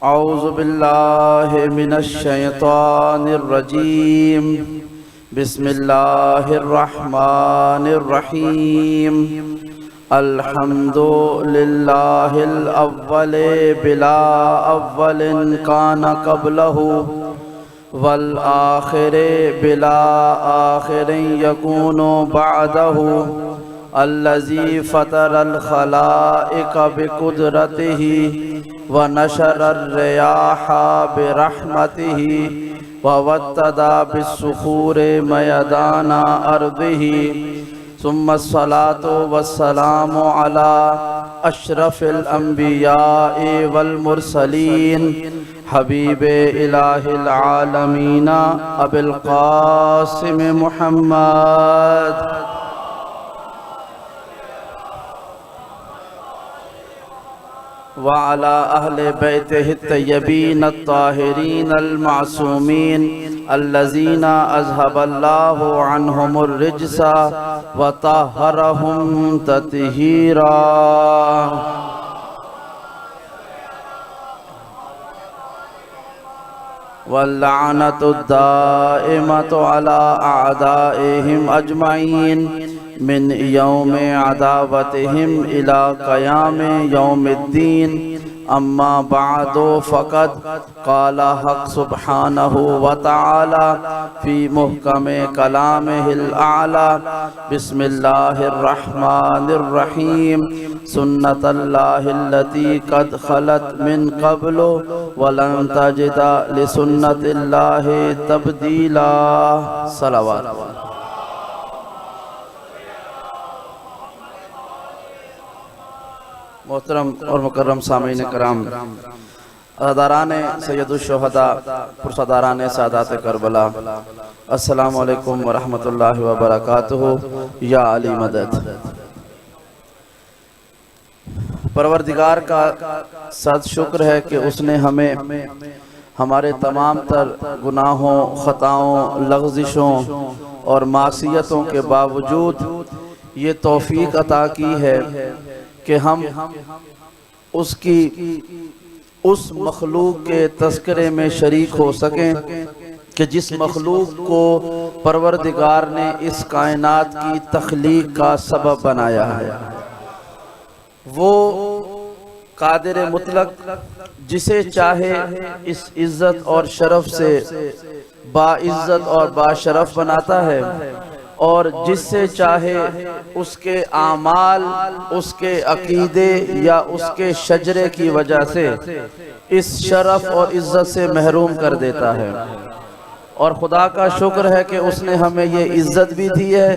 औज़ु बिल्लाहि मिनश शैतानिर रजीम। बिस्मिल्लाहिर रहमानिर रहीम। अल्हम्दुलिल्लाहिल अव्वले बिला अव्वलिन काना क़ब्लहु वल आखिरे बिला आखिरिन यकूनु बअदहु अल्लज़ी फ़तरल ख़लाइक़ बिक़ुदरतिही व नशरर रियाहा बिरहमतिही व वत्तदा बिस्सुखूरि मयदाना अर्दिही सुम्मस्सलातु वस्सलामु अला अशरफिल अंबिया'i वल मुरसलीन हबीबे इलाहिल आलमीन अबिल क़ासिम मुहम्मद व अला अहले बैतिहि तय्यबीन अत्ताहिरीन अल-मासूमीन अल्लज़ीना अज़हबल्लाहु अन्हुमुर रिज्सा व तहहरहुम तत्हीरा। वल्लअनतु दाइमतु अला अअदाइहिम अजमईन मिन यौमे अदावतिहिम इला क़यामे यौमिद्दीन। अम्मा बादो फ़क़द क़ाला हक़ सुब्हानहु व तआला फ़ी मुहकमे कलामिहिल आला। बिस्मिल्लाहिर रहमानिर रहीम। सुन्नतल्लाहिल्लती क़द ख़लत मिन क़ब्लु व लन तजिदा लिसुन्नतिल्लाहि तब्दीला। सलावत। मोहतरम और मुकर्रम सामीन कराम, अदाराने सैयदुश्शुहदा, पुरसदाराने सादात करबला, अस्सलामु अलैकुम व रहमतुल्लाहि व बरकातुहू। या अली मदद। परवरदिगार का सद शुक्र है कि उसने हमें हमारे तमाम तर गुनाहों, खताओं, लग़ज़िशों और मासियतों के बावजूद ये तौफीक अता की है कि हम उसकी उस मखलूक के तस्करे में शरीक हो सकें कि जिस मखलूक को परवरदिगार ने इस कायनात की तख्लीक का सबब बनाया है। वो कादिर मुतलक जिसे चाहे इस इज़्ज़त और शरफ से बाइज़्ज़त और बाशरफ बनाता है और जिससे चाहे उसके आमाल, उसके अकीदे या उसके शजरे की वजह से इस शरफ और इज़्ज़त से महरूम कर देता है। और खुदा का शुक्र है कि उसने हमें ये इज़्ज़त भी दी है,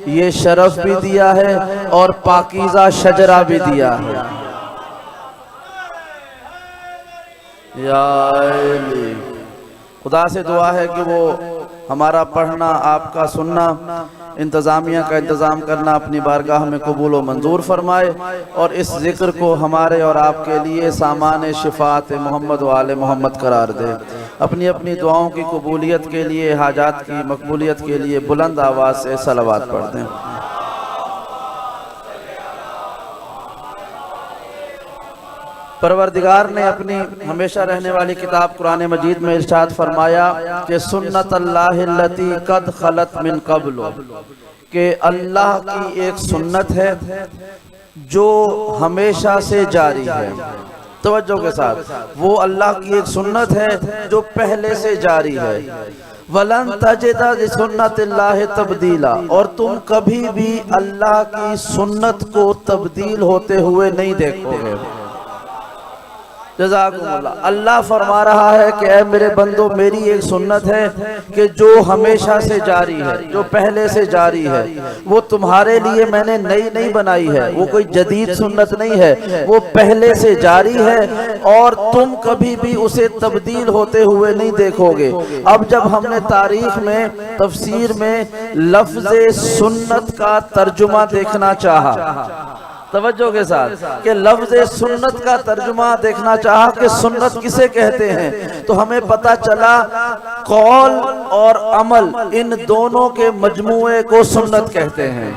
ये शरफ भी दिया है और पाकीज़ा शजरा भी दिया है। या अली, खुदा से दुआ है कि वो हमारा पढ़ना, आपका सुनना, इंतज़ामिया का इंतज़ाम करना अपनी बारगाह में कबूल व मंजूर फरमाए और इस ज़िक्र को हमारे और आपके लिए सामान शिफ़ात मोहम्मद व आले मोहम्मद करार दे। अपनी अपनी दुआओं की कबूलियत के लिए, हाजात की मकबूलियत के लिए बुलंद आवाज़ से सलावत पढ़ दें। परवरदिगार ने अपनी हमेशा रहने वाली किताब कुरान मजीद में इरशाद फरमाया कि सुन्नतल्लाहिल्लती क़द ख़लत मिन क़ब्लु, कि अल्लाह की एक सुन्नत है जो हमेशा से जारी है। तवज्जो के साथ, वो अल्लाह की एक सुन्नत है जो पहले से जारी है। वलन तजिदा लिसुन्नतिल्लाहि तब्दीला, और तुम कभी भी अल्लाह की सुन्नत को तब्दील होते हुए नहीं देखोगे। जज़ाकुमुल्लाह। अल्लाह फरमा रहा है कि ऐ मेरे बंदो, मेरी एक सुन्नत है कि जो हमेशा से जारी है, जो पहले से जारी है, वो तुम्हारे लिए मैंने नई नहीं बनाई है। वो कोई जदीद सुन्नत नहीं है, वो पहले से जारी है और तुम कभी भी उसे तब्दील होते हुए नहीं देखोगे। अब जब हमने तारीख में, तफसीर में लफ्ज़ सुन्नत का तर्जुमा देखना चाहा, तवज्जो के साथ, कि लफ्ज़ सुन्नत का तर्जुमा देखना चाहा कि सुन्नत किसे कहते हैं, तो हमें पता चला कौल और अमल इन दोनों के मजमूए को सुन्नत कहते हैं।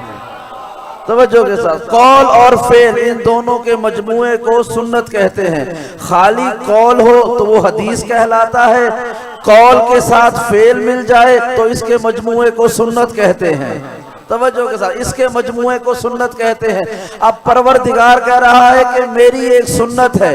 तवज्जो के साथ, कौल और फेल इन दोनों के मजमूए को सुन्नत कहते हैं। खाली कौल हो तो वो हदीस कहलाता है, कौल के साथ फेल मिल जाए तो इसके मजमूए को सुन्नत कहते हैं। तवज्जो के साथ, इसके मजमूए को सुन्नत कहते हैं। अब परवरदिगार कह रहा है कि मेरी एक सुन्नत है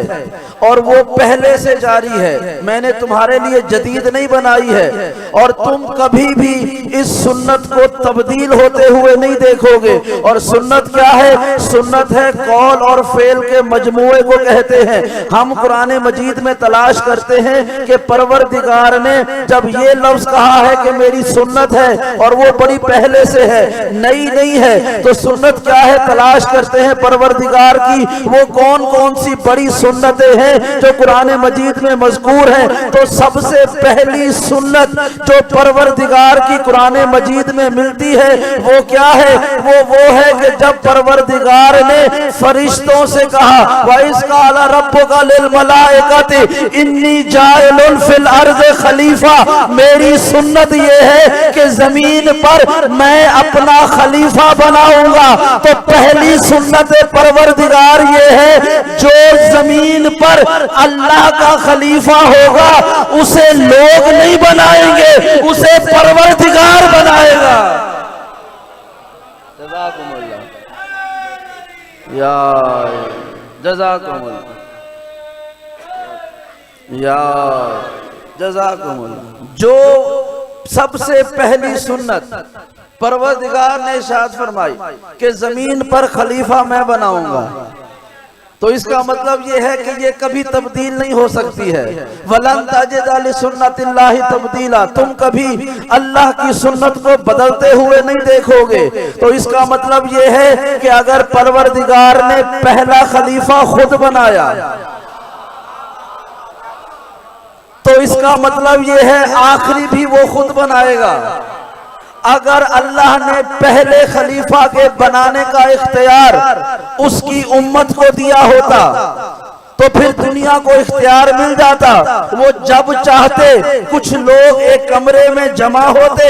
और वो पहले से जारी है, मैंने तुम्हारे लिए जदीद नहीं बनाई है और तुम कभी भी इस सुन्नत को तब्दील होते हुए नहीं देखोगे। और सुन्नत क्या है? सुन्नत है कौल और फेल के मजमूए को कहते हैं। हम कुरान मजीद में तलाश करते हैं कि परवरदिगार ने जब ये लफ्ज कहा है कि मेरी सुन्नत है और वो बड़ी पहले से है, नई नहीं है, तो सुन्नत क्या है तलाश करते हैं परवरदिगार की। वो कौन कौन सी बड़ी सुन्नतें हैं जो कुरान मजीद में मज़कूर हैं? तो सबसे पहली सुन्नत जो परवरदिगार की कुरान मजीद में मिलती है वो क्या है? वो है कि जब परवरदिगार ने फरिश्तों से कहा वइज़ क़ाला रब्बुका लिल मलाइकति इन्नी जाइलुन फिल अर्ज़ खलीफा, मेरी सुन्नत ये है कि जमीन पर मैं अपना खलीफा बनाऊंगा। तो पहली सुन्नत परवरदिगार ये है जो जमीन पर अल्लाह का खलीफा होगा उसे लोग नहीं बनाएंगे, उसे परवरदिगार बनाएगा। जज़ाकुमुल्लाह या जज़ाकुमुल्लाह या जज़ाकुमुल्लाह। जो सबसे पहली सुन्नत परवरदिगार ने इरशाद फरमाई कि जमीन पर खलीफा मैं बनाऊंगा, तो इसका मतलब ये है कि ये कभी तब्दील नहीं हो सकती है। वलन तजिद लिसुन्नतिल्लाहि तब्दीला, तुम कभी अल्लाह की सुन्नत को बदलते हुए नहीं देखोगे। तो इसका मतलब ये है कि अगर परवरदिगार ने पहला खलीफा खुद बनाया तो इसका मतलब ये है आखिरी भी वो खुद बनाएगा। अगर अल्लाह ने पहले खलीफा के बनाने का इख्तियार उसकी उम्मत को दिया होता तो फिर दुनिया को इख्तियार मिल जाता। वो जब चाहते कुछ लोग एक कमरे में जमा होते,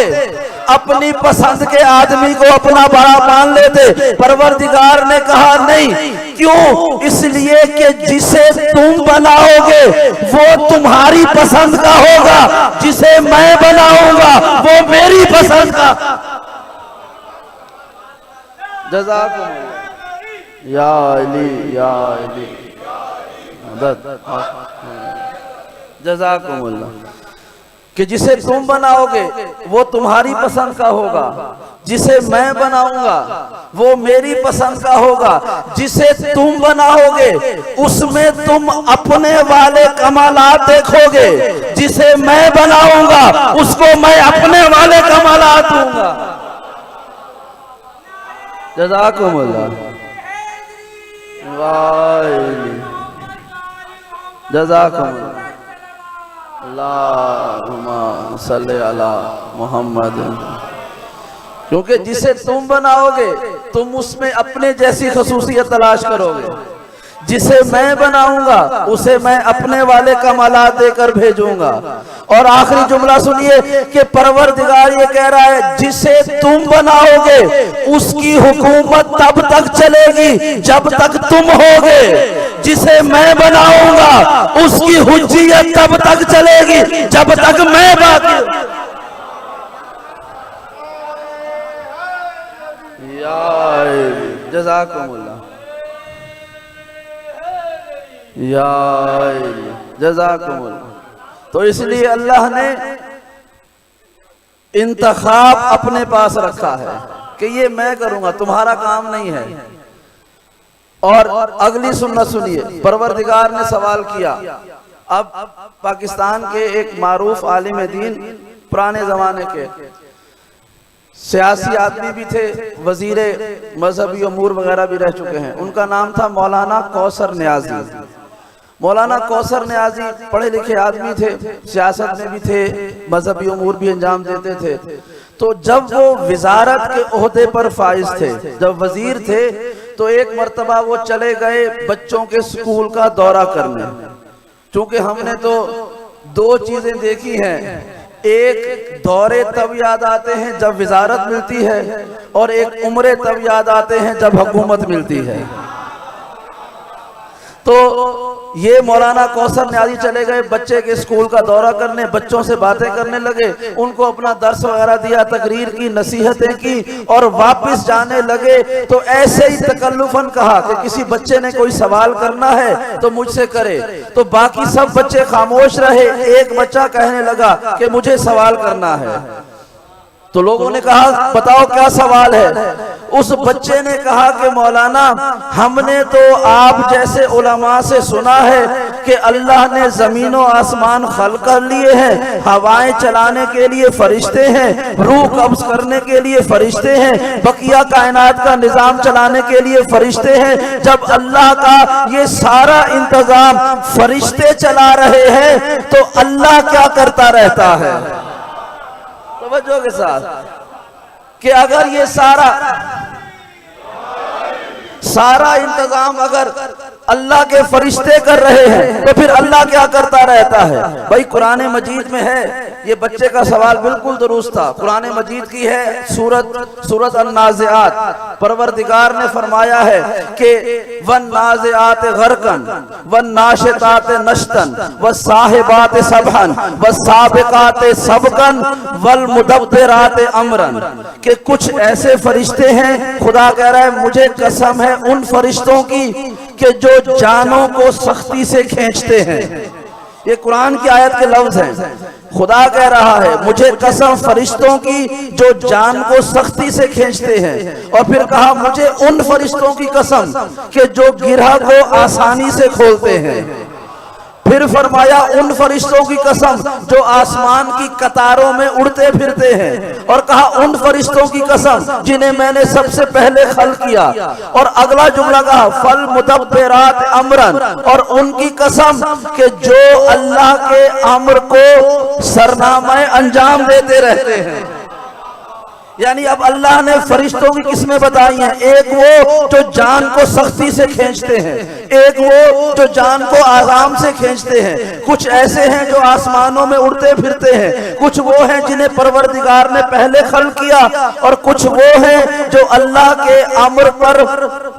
अपनी पसंद के आदमी को अपना बड़ा मान लेते। परवरदिगार ने कहा नहीं, क्यों? इसलिए कि जिसे तुम बनाओगे वो तुम्हारी पसंद का होगा, जिसे मैं बनाऊंगा वो मेरी पसंद का। जज़ाकुमुल्लाह या अली या अली जज़ाकुमुल्लाह, कि जिसे तुम बनाओगे वो तुम्हारी पसंद का होगा, जिसे मैं बनाऊंगा वो मेरी पसंद का होगा। जिसे तुम बनाओगे उसमें तुम अपने वाले कमालात देखोगे, जिसे मैं बनाऊंगा उसको मैं अपने वाले कमालात दूंगा। जज़ाकुमुल्लाह जज़ाकुमुल्लाह अल्लाहुम्मा सल्ली अला मुहम्मद। क्योंकि जिसे तुम बनाओगे तुम उसमें अपने जैसी खसूसियत तलाश करोगे, जिसे मैं बनाऊंगा उसे मैं अपने वाले कमालात देकर भेजूंगा। और आखिरी जुमला सुनिए कि परवरदिगार ये कह रहा है जिसे तुम बनाओगे उसकी हुकूमत तब तक चलेगी जब तक तुम होगे, जिसे मैं बनाऊंगा उसकी हुज्जियत तब तक चलेगी जब तक मैं बाकी। जज़ाकुमुल्लाह या जज़ाकुमुल्लाह। तो इसलिए अल्लाह ने इंतखाब अपने पास रखा है कि ये मैं करूंगा, तुम्हारा काम नहीं है। और अगली सुन्नत सुनिए, परवरदिगार ने सवाल किया। अब पाकिस्तान के एक मारूफ आलिम दीन, पुराने जमाने के सियासी आदमी भी थे, वजीरे मजहबी अमूर वगैरह भी रह चुके हैं, उनका नाम था मौलाना कौसर नियाजी। मौलाना कौसर नियाजी पढ़े लिखे आदमी थे, सियासत में भी थे, मजहबी अमूर भी अंजाम देते थे। तो जब वो वजारत के ओहदे पर फाइज थे, जब वजीर थे, तो एक मर्तबा वो चले गए बच्चों के स्कूल का दौरा करने। चूंकि हमने तो दो चीजें देखी हैं, एक दौरे तब याद आते हैं जब वजारत मिलती है, और एक उम्रे तब याद आते हैं जब हुकूमत मिलती है। तो ये मौलाना कौसर न्याजी चले गए बच्चे के स्कूल का दौरा करने, बच्चों से बातें करने लगे, उनको अपना दर्स वगैरह दिया, तकरीर की, नसीहतें की, और वापस जाने लगे तो ऐसे ही तकल्लुफन कहा कि किसी बच्चे ने कोई सवाल करना है तो मुझसे करे। तो बाकी सब बच्चे खामोश रहे, एक बच्चा कहने लगा कि मुझे सवाल करना है। तो लोगों ने कहा बताओ क्या सवाल है। उस बच्चे ने कहा कि मौलाना, हमने तो आप जैसे उलमा से सुना है कि अल्लाह ने जमीन और आसमान खल्क कर लिए हैं, हवाएं चलाने के लिए फरिश्ते हैं, रूह कब्ज करने के लिए फरिश्ते हैं, बकिया कायनात का निजाम चलाने के लिए फरिश्ते हैं। जब अल्लाह का ये सारा इंतजाम फरिश्ते चला रहे हैं तो अल्लाह क्या करता रहता है? तवज्जो के साथ कि अगर ये सारा इंतजाम अगर अल्लाह के फरिश्ते कर रहे हैं तो फिर अल्लाह क्या करता रहता है? भाई कुरान मजीद में है, ये बच्चे का सवाल बिल्कुल दुरुस्त था। कुरान मजीद की है सूरत अन्नाज़िआत, परवरदिगार ने फरमाया है कि वन नाज़िआत गर्कन वन नाशितात नश्तन व साहिबात सबहन व साबिकात सबकन वल मुदब्बिरात अमरन, कि कुछ ऐसे फरिश्ते हैं, खुदा कह रहा है मुझे कसम है उन फरिश्तों की कि जो जानों को सख्ती से खींचते हैं। ये कुरान की आयत के लफ्ज हैं। खुदा कह रहा है मुझे कसम फरिश्तों की जो जान को सख्ती से खींचते हैं, और फिर कहा मुझे उन फरिश्तों की कसम कि जो गिरह को आसानी से खोलते हैं। फिर फरमाया उन फरिश्तों की कसम जो आसमान की कतारों में उड़ते फिरते हैं, और कहा उन फरिश्तों की कसम जिन्हें मैंने सबसे पहले खल किया। और अगला जुमला कहा फल मुदब्बिरात अमरन, और उनकी कसम कि जो अल्लाह के अम्र को सरनामा अंजाम देते रहते हैं। यानी अब अल्लाह ने फरिश्तों की किस्में बताई हैं, एक वो जो जान को सख्ती से खींचते हैं, एक वो जो जान को आराम से खींचते हैं, कुछ ऐसे हैं जो आसमानों में उड़ते फिरते हैं, कुछ वो हैं जिन्हें परवरदिगार ने पहले खल्क किया, और कुछ वो हैं जो अल्लाह के अम्र पर,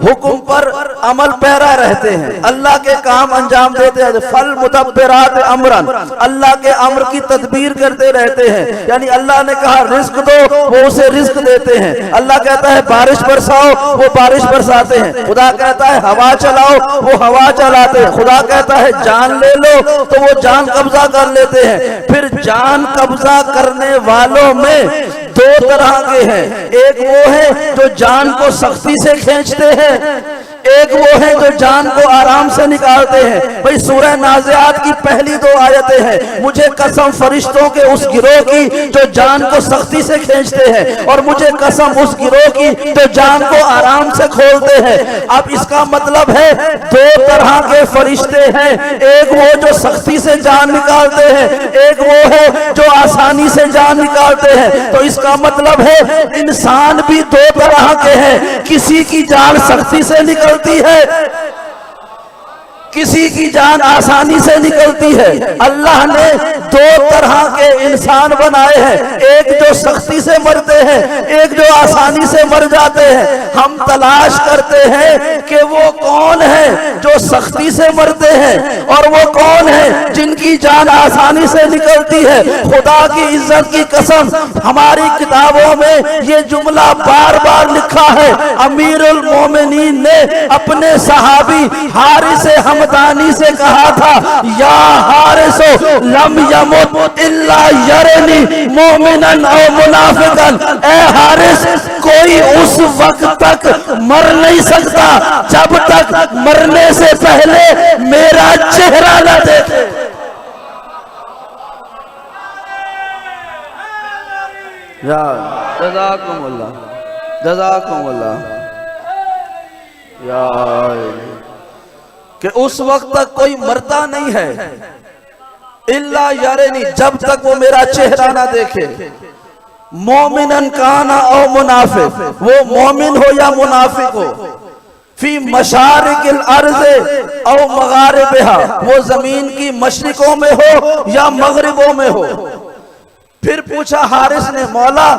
हुक्म पर अमल पैरा रहते हैं, अल्लाह के काम अंजाम देते हैं। फल मुदब्बिरात अमरन, अल्लाह के अम्र की तदबीर करते रहते हैं। यानी अल्लाह ने कहा रिस्क दो, वो उसे रिस्क देते हैं। अल्लाह कहता है बारिश बरसाओ, वो बारिश बरसाते हैं। खुदा कहता है हवा चलाओ, वो हवा चलाते हैं। खुदा कहता है जान ले लो, तो वो जान कब्जा कर लेते हैं। फिर जान कब्जा करने वालों में दो तरह के हैं, एक वो है जो जान को सख्ती से खींचते हैं, एक वो है जो जान को आराम से निकालते हैं। भाई सूरह नाज़िआत की पहली दो आयतें हैं, मुझे कसम फरिश्तों के उस गिरोह की जो जान को सख्ती से खींचते हैं, और मुझे कसम उस गिरोह की जो जान को आराम से खोलते हैं। अब इसका मतलब है दो तरह के फरिश्ते हैं, एक वो जो सख्ती से जान निकालते हैं, एक वो है जो आसानी से जान निकालते हैं। तो इसका मतलब है इंसान भी दो तरह के हैं, किसी की जान सख्ती से निकलती है, किसी की जान आसानी से निकलती है। अल्लाह ने दो तरह के इंसान बनाए हैं, एक जो सख्ती से मरते हैं, एक जो आसानी से मर जाते हैं। हम तलाश करते हैं कि वो कौन है जो सख्ती से मरते हैं, और वो कौन है जिनकी जान आसानी से निकलती है। खुदा की इज्जत की कसम, हमारी किताबों में ये जुमला बार बार लिखा है। अमीरुल मोमिनीन ने अपने सहाबी हारिस हमदानी से कहा था, या हारिसो लम यमुत इल्ला यरनी मोमिनन औ मुनाफिकन। ए हारिस, कोई उस वक्त तक मर नहीं सकता जब तक मरने से पहले मेरा चेहरा न देखे। जज़ाकुमुल्लाह, जज़ाकुमुल्लाह। कि उस वक्त तक कोई मरता नहीं है, इल्ला यारेनी, जब तक वो मेरा चेहरा ना देखे। मोमिनन काना औ मुनाफिक, वो मोमिन हो या मुनाफिक हो। फी मशारिकिल अर्ज़े औ मगारिबिहा, वो जमीन की मशरिकों में हो या मगरिबों में हो। फिर पूछा हारिस ने, मौला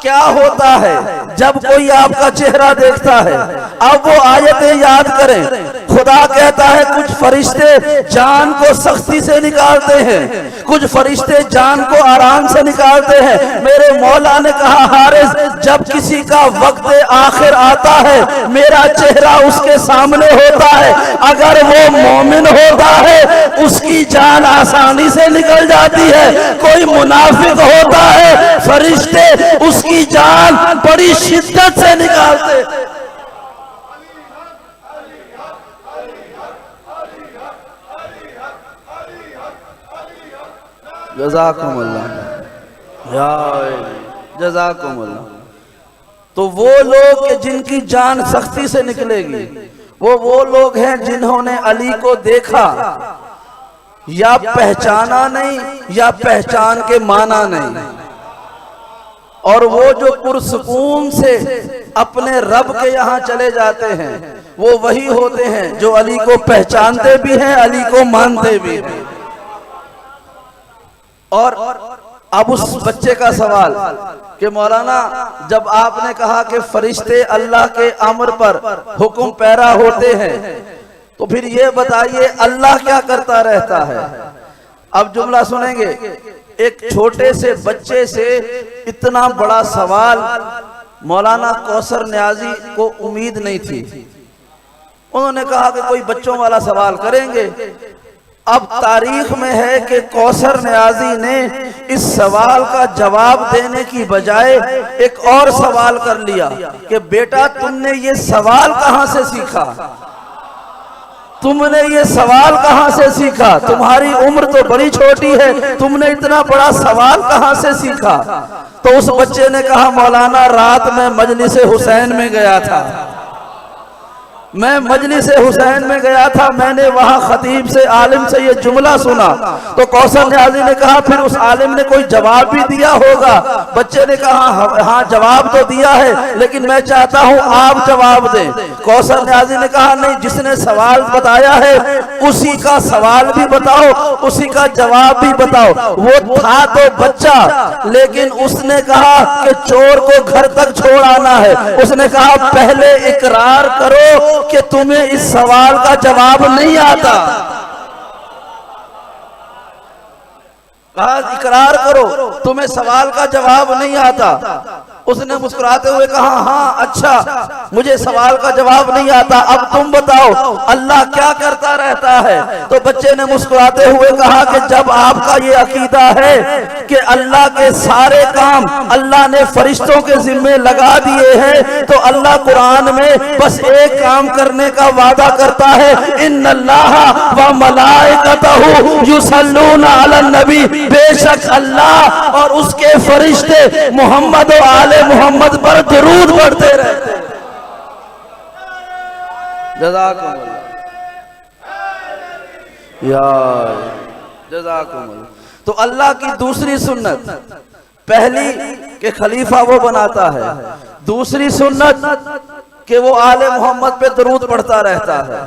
क्या होता है जब कोई आपका चेहरा देखता है? अब वो आयतें याद करें। खुदा कहता है कुछ फरिश्ते जान को सख्ती से निकालते हैं, कुछ फरिश्ते जान को आराम से निकालते हैं। मेरे मौला ने कहा हारिस, जब किसी का वक्त आखिर आता है मेरा चेहरा उसके सामने होता है, अगर वो मोमिन होता है उसकी जान आसानी से निकल जाती है। कोई मुनाफिक होता है फरिश्ते उसकी जान बड़ी शिद्दत से निकालते। जज़ाकुमुल्लाह या जज़ाकुमुल्लाह। तो वो लोग जिनकी जान सख्ती से निकलेगी वो लोग हैं जिन्होंने अली को देखा या पहचाना नहीं या पहचान के माना नहीं, और वो जो पुरसुकून से अपने रब के यहाँ चले जाते हैं वो वही होते हैं जो अली को पहचानते भी हैं, अली को मानते भी हैं। और अब उस बच्चे का सवाल कि मौलाना जब आपने कहा कि फरिश्ते अल्लाह के अमर पर हुक्म पैरा होते हैं, तो फिर ये बताइए अल्लाह क्या करता रहता है? अब जुमला सुनेंगे। एक छोटे से बच्चे से इतना बड़ा सवाल मौलाना कौसर न्याजी को उम्मीद नहीं थी। उन्होंने कहा कि कोई बच्चों वाला सवाल करेंगे। अब तारीख में है कि कौसर न्याजी ने इस सवाल का जवाब देने की बजाय एक और सवाल कर लिया कि बेटा तुमने ये सवाल कहां से सीखा? तुमने ये सवाल कहां से सीखा? तुम्हारी उम्र तो बड़ी छोटी है, तुमने इतना बड़ा सवाल कहां से सीखा? तो उस बच्चे ने कहा मौलाना रात में मजलिस हुसैन में गया था, मैं मजलिस हुसैन में गया था, मैंने वहां खतीब से आलिम से ये जुमला सुना। तो कौसर न्याजी ने कहा फिर उस आलिम ने कोई जवाब भी दिया होगा? बच्चे ने कहा हाँ जवाब तो दिया है, लेकिन मैं चाहता हूं आप जवाब दें। कौसर न्याजी ने कहा नहीं, जिसने सवाल बताया है उसी का सवाल भी बताओ, उसी का जवाब भी बताओ। वो था तो बच्चा, लेकिन उसने कहा कि चोर को घर तक छोड़ आना है। उसने कहा पहले इकरार करो कि तुम्हें इस सवाल का जवाब नहीं आता। कहा इकरार करो तुम्हें सवाल का जवाब नहीं आता। उसने मुस्कुराते हुए कहा हाँ अच्छा मुझे सवाल का जवाब नहीं आता, अब तुम बताओ अल्लाह क्या करता रहता है? तो बच्चे ने मुस्कुराते हुए कहा कि जब आपका ये अकीदा है कि अल्लाह के सारे काम अल्लाह ने फरिश्तों के जिम्मे लगा दिए हैं, तो अल्लाह कुरान में बस एक काम करने का वादा करता है, इन्नल्लाह व मलाइकतहू युसल्लूना अलन नबी, बेशक अल्लाह और उसके फरिश्ते मोहम्मद और आले मोहम्मद पर दरूद पढ़ते रहते। जज़ाकुमुल्लाह या जज़ाकुमुल्लाह। तो अल्लाह की दूसरी सुन्नत, पहली कि खलीफा वो बनाता है, दूसरी सुन्नत कि वो आले मोहम्मद पे दरूद पढ़ता रहता है,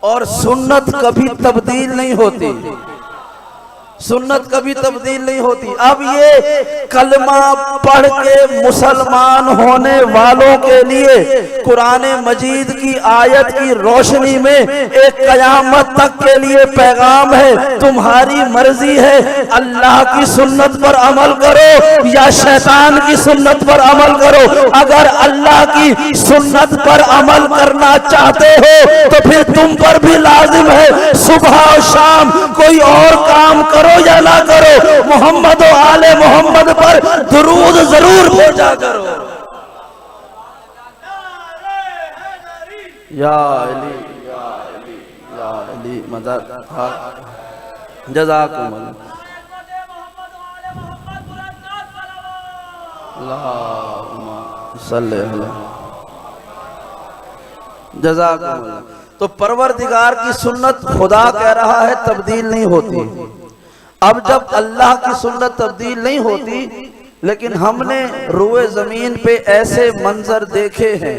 और सुन्नत कभी तब्दील नहीं होती, सुन्नत कभी तब्दील नहीं होती। अब ये कलमा पढ़ के मुसलमान होने वालों के लिए कुरान मजीद की आयत की रोशनी में एक कयामत तक के लिए पैगाम है, तुम्हारी मर्जी है अल्लाह की सुन्नत पर अमल करो या शैतान की सुन्नत पर अमल करो। अगर अल्लाह की सुन्नत पर अमल करना चाहते हो तो फिर तुम पर भी लाजिम है सुबह और शाम कोई और काम करो या ना करो, मोहम्मद और आले मोहम्मद पर दुरूद जरूर भेजा करो। या अली या अली या अली मदद। जज़ाकुमुल्लाह। अल्लाहुम्मा सल्ली अला। जज़ाकुमुल्लाह। तो परवरदिगार की सुन्नत खुदा कह रहा है तब्दील नहीं होती। अब जब अल्लाह की सुन्नत तब्दील नहीं होती, लेकिन हमने रुए जमीन पे ऐसे मंजर देखे हैं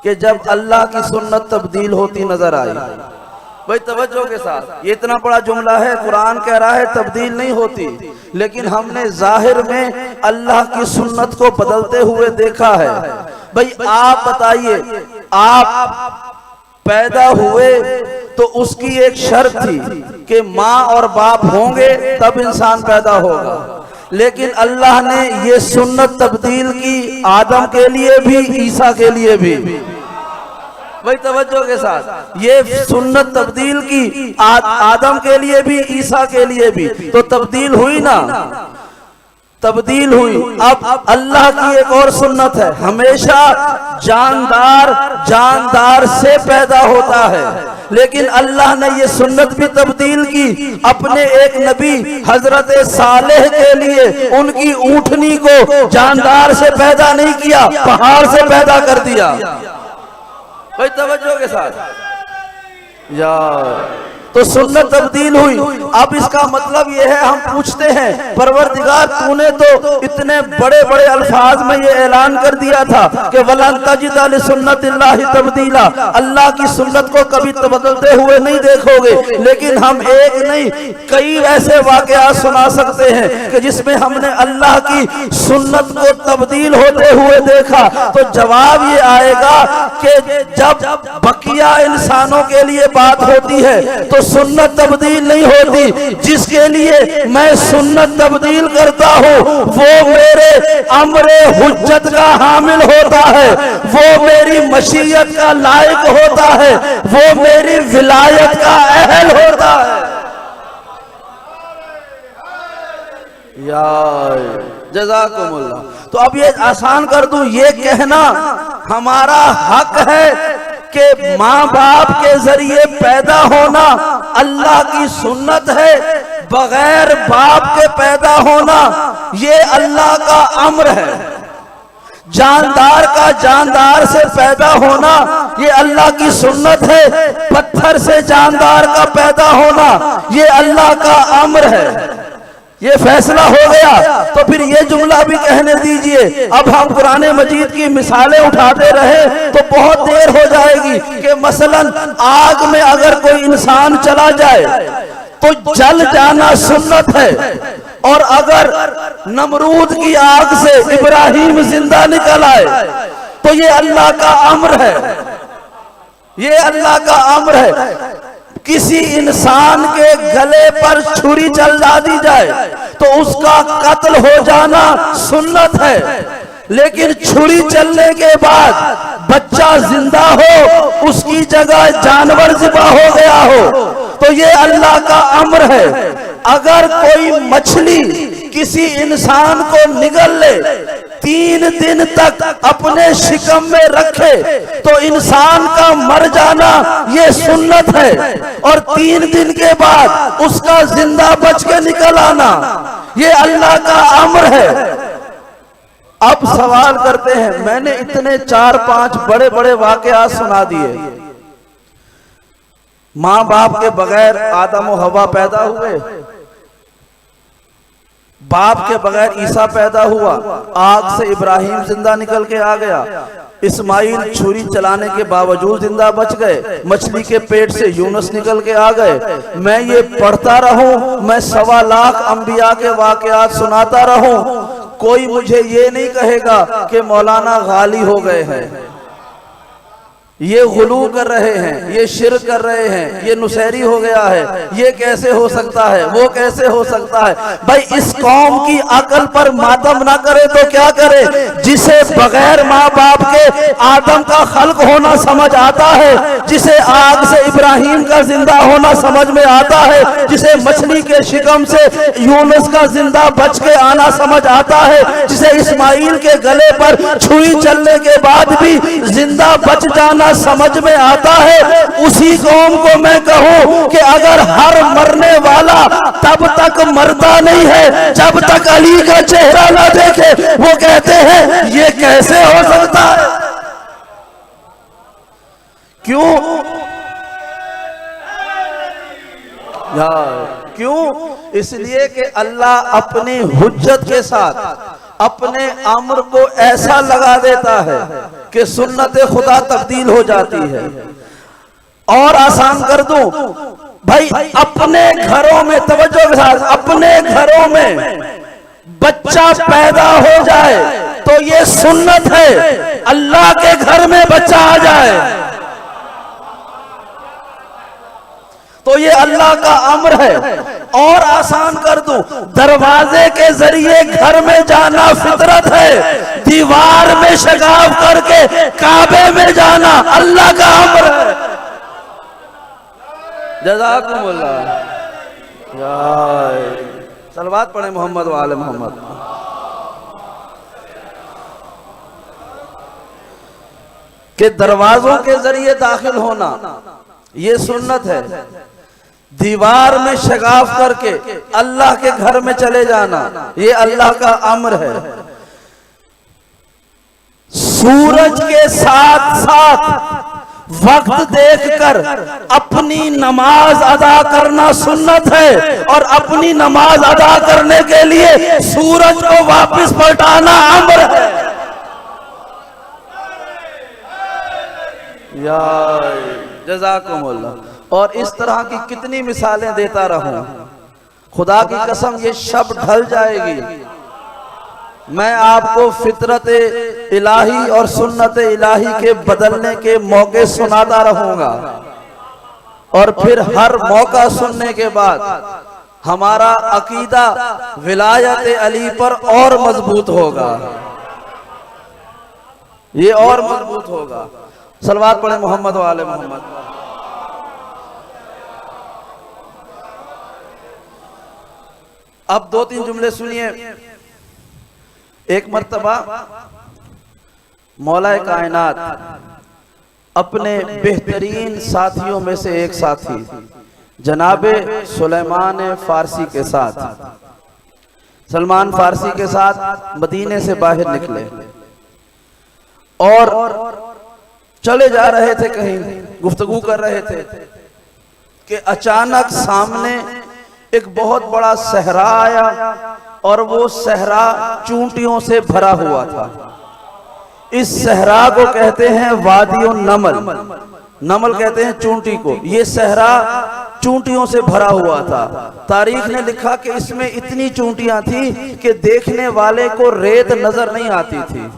कि जब अल्लाह की सुन्नत तब्दील होती नजर आई। भाई तवज्जो के साथ, ये इतना बड़ा जुमला है, कुरान कह रहा है तब्दील नहीं होती, लेकिन हमने जाहिर में अल्लाह की सुन्नत को बदलते हुए देखा है। भाई आप बताइए, आप पैदा हुए तो उसकी एक शर्त थी कि माँ और बाप होंगे तब इंसान पैदा होगा, लेकिन अल्लाह ने ये सुन्नत तब्दील की आदम के लिए भी, ईसा के लिए भी। वही तवज्जो के साथ, ये सुन्नत तब्दील की आदम के लिए भी, ईसा के लिए भी, तो तब्दील हुई ना, तब्दील हुई। अब अल्लाह की एक और सुन्नत है, हमेशा जानदार जानदार से पैदा होता है, लेकिन अल्लाह ने ये सुन्नत भी तब्दील की। अपने एक नबी हजरत सालेह के लिए उनकी ऊँटनी को जानदार से पैदा नहीं किया, पहाड़ से पैदा कर दिया। भाई तवज्जो के साथ यार, तो सुन्नत तब्दील हुई। अब इसका मतलब यह है, हम पूछते हैं परवरदिगार तूने तो इतने बड़े बड़े अल्फाज में ये ऐलान कर दिया था कि वलन तजिद लिसुन्नतिल्लाहि तब्दीला, अल्लाह की सुन्नत को कभी बदलते हुए नहीं देखोगे, लेकिन हम एक नहीं कई ऐसे वाकयात सुना सकते हैं कि जिसमें हमने अल्लाह की सुन्नत को तब्दील होते हुए देखा। तो जवाब ये आएगा कि जब बकिया इंसानों के लिए बात होती है तो सुन्नत तब्दील नहीं होती। जिसके लिए मैं सुन्नत तब्दील करता हूँ वो मेरे अमरे हुज्जत का हामिल होता है, वो मेरी मशीयत का लायक होता है, वो मेरी विलायत का अहल होता है। यार जज़ाकुमुल्लाह। तो अब ये आसान कर दूं, ये कहना हमारा हक है कि माँ बाप के जरिए पैदा होना अल्लाह की सुन्नत है, बगैर बाप के पैदा होना ये अल्लाह का अम्र है। जानदार का जानदार से पैदा होना ये अल्लाह की सुन्नत है, पत्थर से जानदार का पैदा होना ये अल्लाह का अम्र है। ये फैसला हो गया तो फिर ये जुमला भी कहने दीजिए। अब हम कुरान मजीद की मिसालें उठाते रहे तो बहुत देर हो जाएगी कि मसलन आग में अगर कोई इंसान चला जाए तो जल जाना सुन्नत है, और अगर नमरूद की आग से इब्राहिम जिंदा निकल आए तो ये अल्लाह का अम्र है, ये अल्लाह का अम्र है। किसी इंसान के गले पर छुरी चला दी जाए तो उसका कत्ल हो जाना सुन्नत है, लेकिन छुरी चलने के बाद बच्चा जिंदा हो, उसकी जगह जानवर ज़िबा हो गया हो तो ये अल्लाह का अम्र है। अगर कोई मछली किसी इंसान को निगल ले, 3 दिन तक अपने शिकम में रखे तो इंसान का मर जाना ये सुन्नत है, और 3 दिन के बाद उसका जिंदा बच के निकल आना ये अल्लाह का अम्र है। अब सवाल करते हैं, मैंने इतने 4-5 बड़े बड़े वाकयात सुना दिए। माँ बाप के बगैर आदम और हवा पैदा हुए, बाप के बगैर ईसा पैदा हुआ, आग से इब्राहिम जिंदा निकल के आ गया, इस्माइल छुरी चलाने के बावजूद जिंदा बच गए, मछली के पेट से यूनुस निकल के आ गए। मैं ये पढ़ता रहूं, मैं 1.25 लाख अंबिया के वाकयात सुनाता रहूं, कोई मुझे ये नहीं कहेगा कि मौलाना गाली हो गए हैं, ये गुलू कर रहे हैं, ये शिर्क कर रहे हैं, ये नुसैरी हो गया है, ये कैसे हो सकता है, वो कैसे हो सकता है। भाई इस कौम की अकल पर मातम ना करे तो क्या करे। जिसे बगैर माँ बाप के आदम का खल्क होना समझ आता है, जिसे आग से इब्राहिम का जिंदा होना समझ में आता है, जिसे मछली के शिकम से यूनुस का जिंदा बच के आना समझ आता है, जिसे इस्माइल के गले पर छुरी चलने के बाद भी जिंदा बच जाना समझ में आता है, उसी कौम को मैं कहूं कि अगर हर मरने वाला तब तक मरता नहीं है जब तक अली का चेहरा ना देखे, वो कहते हैं ये कैसे हो सकता है। क्यों यार, क्यों? इसलिए कि अल्लाह अपनी हुज्जत के साथ अपने अम्र को ऐसा लगा देता है कि सुन्नत खुदा तब्दील हो जाती है। और आसान कर दूं भाई, अपने घरों में तवज्जो के साथ, अपने घरों में बच्चा पैदा हो जाए तो ये सुन्नत है अल्लाह के घर में बच्चा आ जाए, तो ये अल्लाह का अम्र है। और आसान कर दूं, दरवाजे के जरिए घर में जाना फितरत है, दीवार में शगाफ करके काबे में जाना अल्लाह का अम्र है। जज़ाकुमुल्लाह। सलवात पढ़े मोहम्मद वाले मोहम्मद। के दरवाजों के जरिए दाखिल होना ये सुन्नत है, दीवार में शगाफ करके अल्लाह के घर में चले जाना ये अल्लाह का अम्र है। सूरज के साथ साथ वक्त देखकर अपनी नमाज अदा करना सुन्नत है, और अपनी नमाज अदा करने के लिए सूरज को वापस पलटाना अम्र है। या जज़ाकुमुल्लाह। और इस तरह की कितनी मिसालें देता रहूं, खुदा की कसम ये शब ढल जाएगी, मैं आपको फितरत इलाही और सुन्नत इलाही के बदलने के मौके सुनाता रहूंगा, और फिर हर मौका सुनने के बाद हमारा अकीदा विलायत अली पर और मजबूत होगा, ये और मजबूत होगा। सलवात पढ़े मोहम्मद वाले मोहम्मद। अब दो तीन जुमले सुनिए। एक मर्तबा मौलाए कायनात अपने बेहतरीन साथियों में से एक साथी जनाबे सुलेमान फारसी के साथ, सलमान फारसी के साथ मदीने से बाहर निकले और चले जा रहे थे, कहीं गुफ्तगू कर रहे थे कि अचानक सामने एक बहुत बड़ा सहरा आया, और वो सहरा चूंटियों से भरा हुआ था। इस सहरा को कहते हैं वादियो नमल, नमल कहते हैं चूंटी को। ये सहरा चूंटियों से भरा हुआ था। तारीख ने लिखा कि इसमें इतनी चूंटियां थी कि देखने वाले को रेत नजर नहीं आती थी,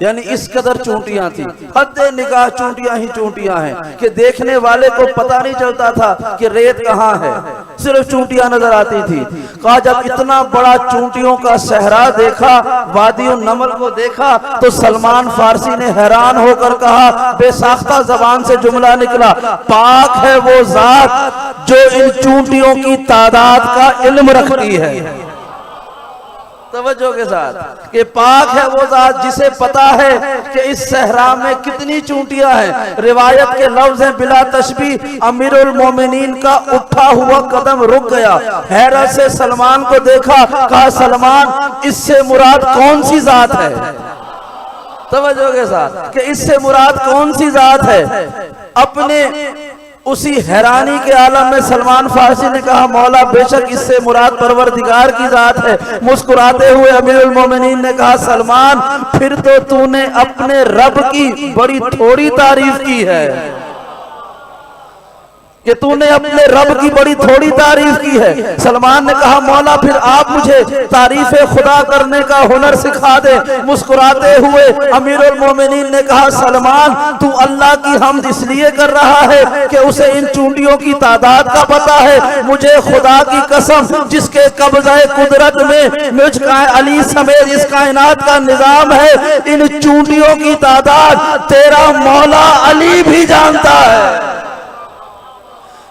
यानी इस कदर चूंटियां थी। हद निगाह चूंटियां ही चूंटियां हैं कि देखने वाले को पता नहीं चलता था कि रेत कहाँ है, सिर्फ चूंटियां नजर आती थी। कहा जब इतना बड़ा चूंटियों का सहरा देखा, वादियो नमल को देखा, तो सलमान फारसी ने हैरान होकर कहा, बेसाख्ता जबान से जुमला निकला, पाक है वो जात जो इन चूंटियों की तादाद का इल्म रखती है। तवज्जो के साथ कि पाक है वो जात जिसे पता है कि इस सहरा में कितनी चूंटियां हैं। रिवायत के लफ्ज हैं बिला तशबीह, अमीरुल मोमिनीन का उठा हुआ कदम रुक गया, हैरत से सलमान को देखा, कहा सलमान इससे मुराद कौन सी जात है। तवज्जो के साथ कि इससे मुराद कौन सी जात है। अपने उसी हैरानी के आलम में सलमान फारसी ने कहा, मौला बेशक इससे मुराद परवरदिगार की जात है। मुस्कुराते हुए अमीरुल मोमिनीन ने कहा, सलमान फिर तो तूने अपने रब की बड़ी थोड़ी तारीफ की है, कि तूने अपने रब की बड़ी थोड़ी तारीफ की है। सलमान ने कहा, मौला फिर आप मुझे तारीफ खुदा करने का हुनर सिखा दे। मुस्कुराते हुए अमीरुल मोमिनीन ने कहा, सलमान तू अल्लाह की हमद इसलिए कर रहा है कि उसे इन चूंटियों की तादाद का पता है। मुझे खुदा की कसम जिसके कब्ज़े कुदरत में मुझ अली समेत इस कायनात का निजाम है, इन चूंटियों की तादाद तेरा मौला अली भी जानता है।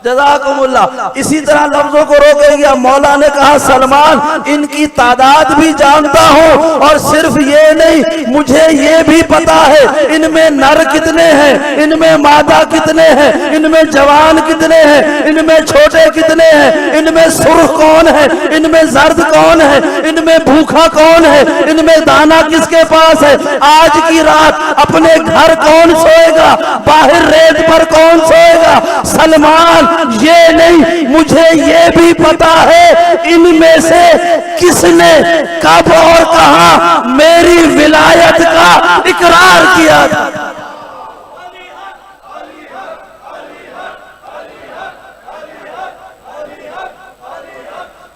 जज़ाकुमुल्लाह। इसी तरह लफ्जों को रोके गया। मौला ने कहा, सलमान इनकी तादाद भी जानता हूँ, और सिर्फ ये नहीं मुझे ये भी पता है इनमें नर कितने हैं, इनमें मादा कितने हैं, इनमें जवान कितने हैं, इनमें छोटे कितने हैं, इनमें सुर्ख कौन है, इनमें जर्द कौन है, इनमें भूखा कौन है, इनमें दाना किसके पास है, आज की रात अपने घर कौन सोएगा, बाहर रेत पर कौन सोएगा। सलमान ये नहीं मुझे ये भी पता है इनमें से किसने कब और कहां मेरी विलायत का इकरार किया था।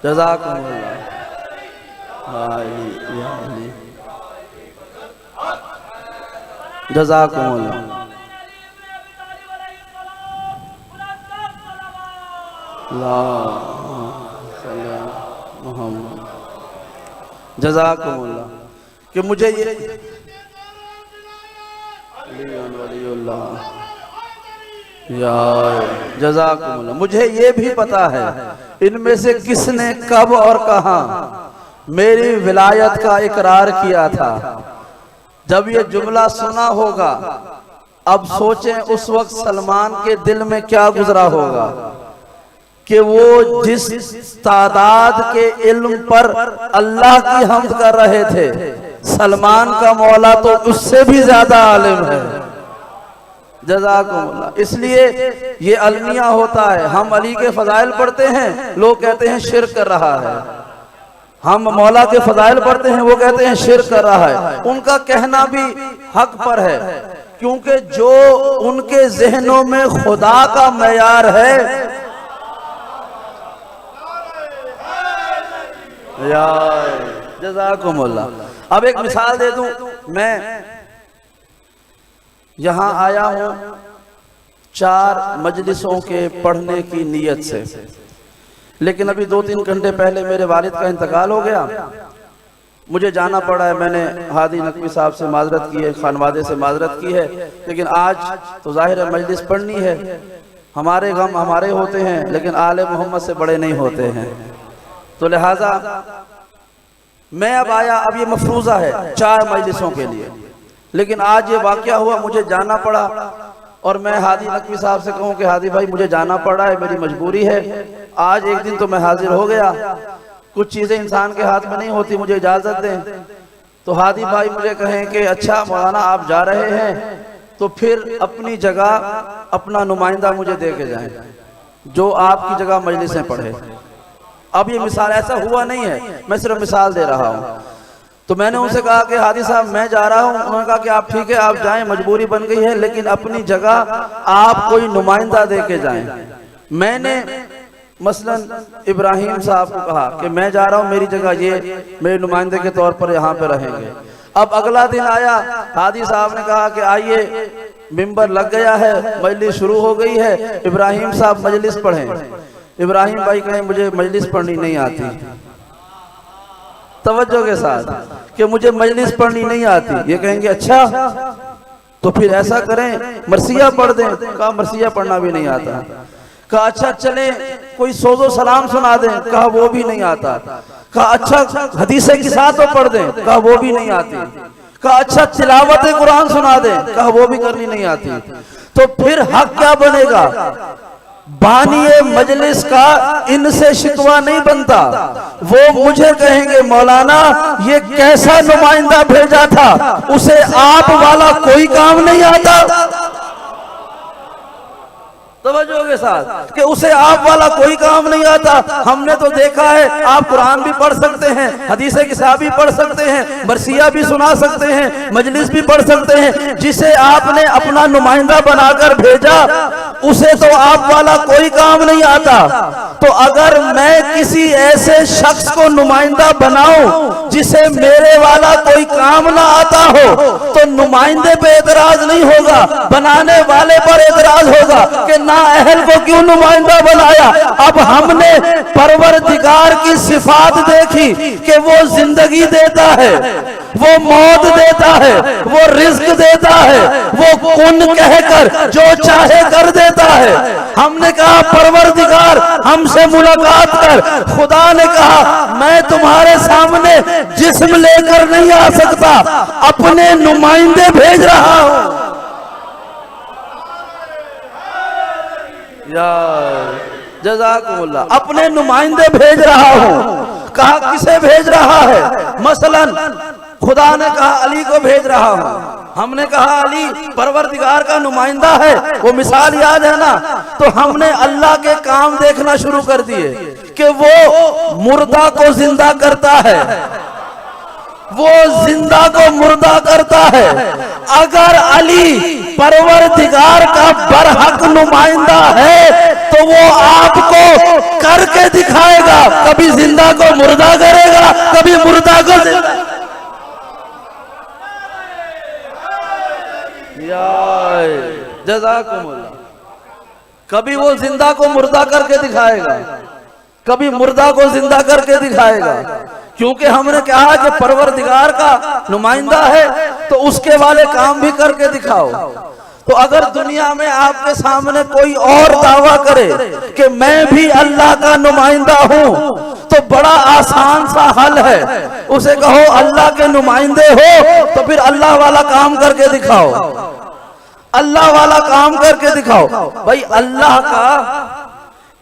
जज़ाकुमुल्लाह। जज़ाकुमुल्लाह। मोहम्मद जज़ाकुमुल्लाह। कि मुझे ये जज़ाकुमुल्लाह, मुझे ये भी पता है इनमें से किसने कब और कहां मेरी विलायत का इकरार किया था। जब ये जुमला सुना होगा, अब सोचें उस वक्त सलमान के दिल में क्या गुजरा होगा कि वो जिस तादाद के इल्म पर अल्लाह की हम्द कर रहे थे, सलमान का मौला तो उससे भी ज्यादा आलिम है। जज़ाकुमुल्लाह। इसलिए ये अलमिया होता है, हम अली के फजाइल पढ़ते हैं, लोग कहते हैं शिर्क कर रहा है। हम मौला के फजाइल पढ़ते हैं, वो कहते हैं शिर्क कर रहा है। उनका कहना भी हक पर है, क्योंकि जो उनके जहनों में खुदा का मयार है, जज़ाकुमुल्लाह। अब एक मिसाल दे दूं, मैं यहां आया हूं 4 मजलिसों के पढ़ने की नीयत से, लेकिन अभी 2-3 घंटे पहले मेरे वालिद का इंतकाल हो गया, मुझे जाना पड़ा है। मैंने हादी नकवी साहब से माजरत की है, खानवादे से माजरत की है, लेकिन आज तो जाहिर है मजलिस पढ़नी है। हमारे गम हमारे होते हैं, लेकिन आले मोहम्मद से बड़े नहीं होते हैं। तो लिहाजा मैं अब आया, अब ये मफरूजा है 4 मजलिसों के लिए, लेकिन आज ये वाक़या हुआ, मुझे जाना पड़ा। और मैं हादी नकवी साहब से कहूँ कि हादी भाई मुझे जाना पड़ा है, मेरी मजबूरी है, आज एक दिन तो मैं हाजिर हो गया, कुछ चीज़ें इंसान के हाथ में नहीं होती, मुझे इजाज़त दें। तो हादी भाई मुझे कहें कि अच्छा मौलाना आप जा रहे हैं तो फिर अपनी जगह अपना नुमाइंदा मुझे दे के जाएं, जो आपकी जगह मजलिसें पढ़े। अब ये मिसाल ऐसा हुआ नहीं है, मैं सिर्फ मिसाल दे रहा हूँ। तो मैंने उनसे कहा कि हादी साहब मैं जा रहा हूँ। उन्होंने कहा कि आप ठीक है आप जाएं, मजबूरी बन गई है, लेकिन अपनी जगह आप कोई नुमाइंदा दे के जाएं। मैंने मसलन इब्राहिम साहब को कहा कि मैं जा रहा हूँ, मेरी जगह ये मेरे नुमाइंदे के तौर पर यहाँ पे रहेंगे। अब अगला दिन आया, हादी साहब ने कहा कि आइए मिंबर लग गया है, मजलिस शुरू हो गई है, इब्राहिम साहब मजलिस पढ़ें। इब्राहिम भाई कहें मुझे मजलिस पढ़नी नहीं आती, तवज्जो के साथ कि मुझे मजलिस पढ़नी नहीं आती। ये कहेंगे अच्छा तो फिर ऐसा करें मरसिया पढ़ दें। कहा मरसिया पढ़ना भी नहीं आता। कहा अच्छा चले कोई सोजो सलाम सुना दें। कहा वो भी नहीं आता। कहा अच्छा हदीसे के साथ तो पढ़ दें। कहा वो भी नहीं आती। कहा अच्छा तिलावत कुरान सुना दें। कहा वो भी करनी नहीं आती। तो फिर हक क्या बनेगा? बानिए मजलिस का इनसे शिकवा नहीं बनता। वो मुझे कहेंगे मौलाना ये कैसा नुमाइंदा भेजा था, उसे आप वाला कोई काम नहीं आता। तवज्जो के साथ कि उसे आप वाला कोई काम नहीं आता। हमने तो देखा है आप कुरान भी पढ़ सकते हैं, हदीसे किताब भी पढ़ सकते हैं, मरसिया भी सुना सकते हैं, मजलिस भी पढ़ सकते हैं। जिसे आपने अपना नुमाइंदा बनाकर भेजा उसे तो आप वाला कोई काम नहीं आता। तो अगर मैं किसी ऐसे शख्स को नुमाइंदा बनाऊं जिसे मेरे वाला कोई काम ना आता हो, तो नुमाइंदे पे एतराज नहीं होगा, बनाने वाले पर एतराज होगा कि ना अहल को क्यों नुमाइंदा बनाया। अब हमने परवरदिगार की सिफात देखी कि वो जिंदगी देता है, वो मौत देता है, वो रिज्क देता है, वो कुन कहकर जो चाहे कर देता है। हमने कहा परवरदिगार हमसे मुलाकात कर। खुदा ने कहा मैं तुम्हारे सामने जिस्म लेकर नहीं आ सकता, अपने नुमाइंदे भेज रहा हूं। जज़ाकुमुल्लाह, अपने नुमाइंदे भेज रहा हूं। कहा किसे भेज रहा है? मसलन खुदा ने कहा अली को भेज रहा हूं। हमने कहा अली परवरदिगार का नुमाइंदा है, वो मिसाल याद है ना। तो हमने अल्लाह के काम देखना शुरू कर दिए कि वो मुर्दा को जिंदा करता है, वो जिंदा को मुर्दा करता है। अगर अली परवरदिगार का बरहक नुमाइंदा है तो वो आपको करके दिखाएगा। कभी जिंदा को मुर्दा करेगा, कभी मुर्दा को जिंदा। जज़ाकुमुल्लाह। कभी वो जिंदा को मुर्दा करके दिखाएगा, कभी मुर्दा को जिंदा करके दिखाएगा। क्योंकि हमने कहा कि परवरदिगार का नुमाइंदा है तो उसके वाले काम भी करके दिखाओ। तो अगर दुनिया में आपके सामने कोई और दावा करे कि मैं भी अल्लाह का नुमाइंदा हूं, तो बड़ा आसान सा हल है, उसे कहो अल्लाह के नुमाइंदे हो तो फिर अल्लाह वाला काम करके दिखाओ, अल्लाह वाला काम करके दिखाओ। भाई अल्लाह का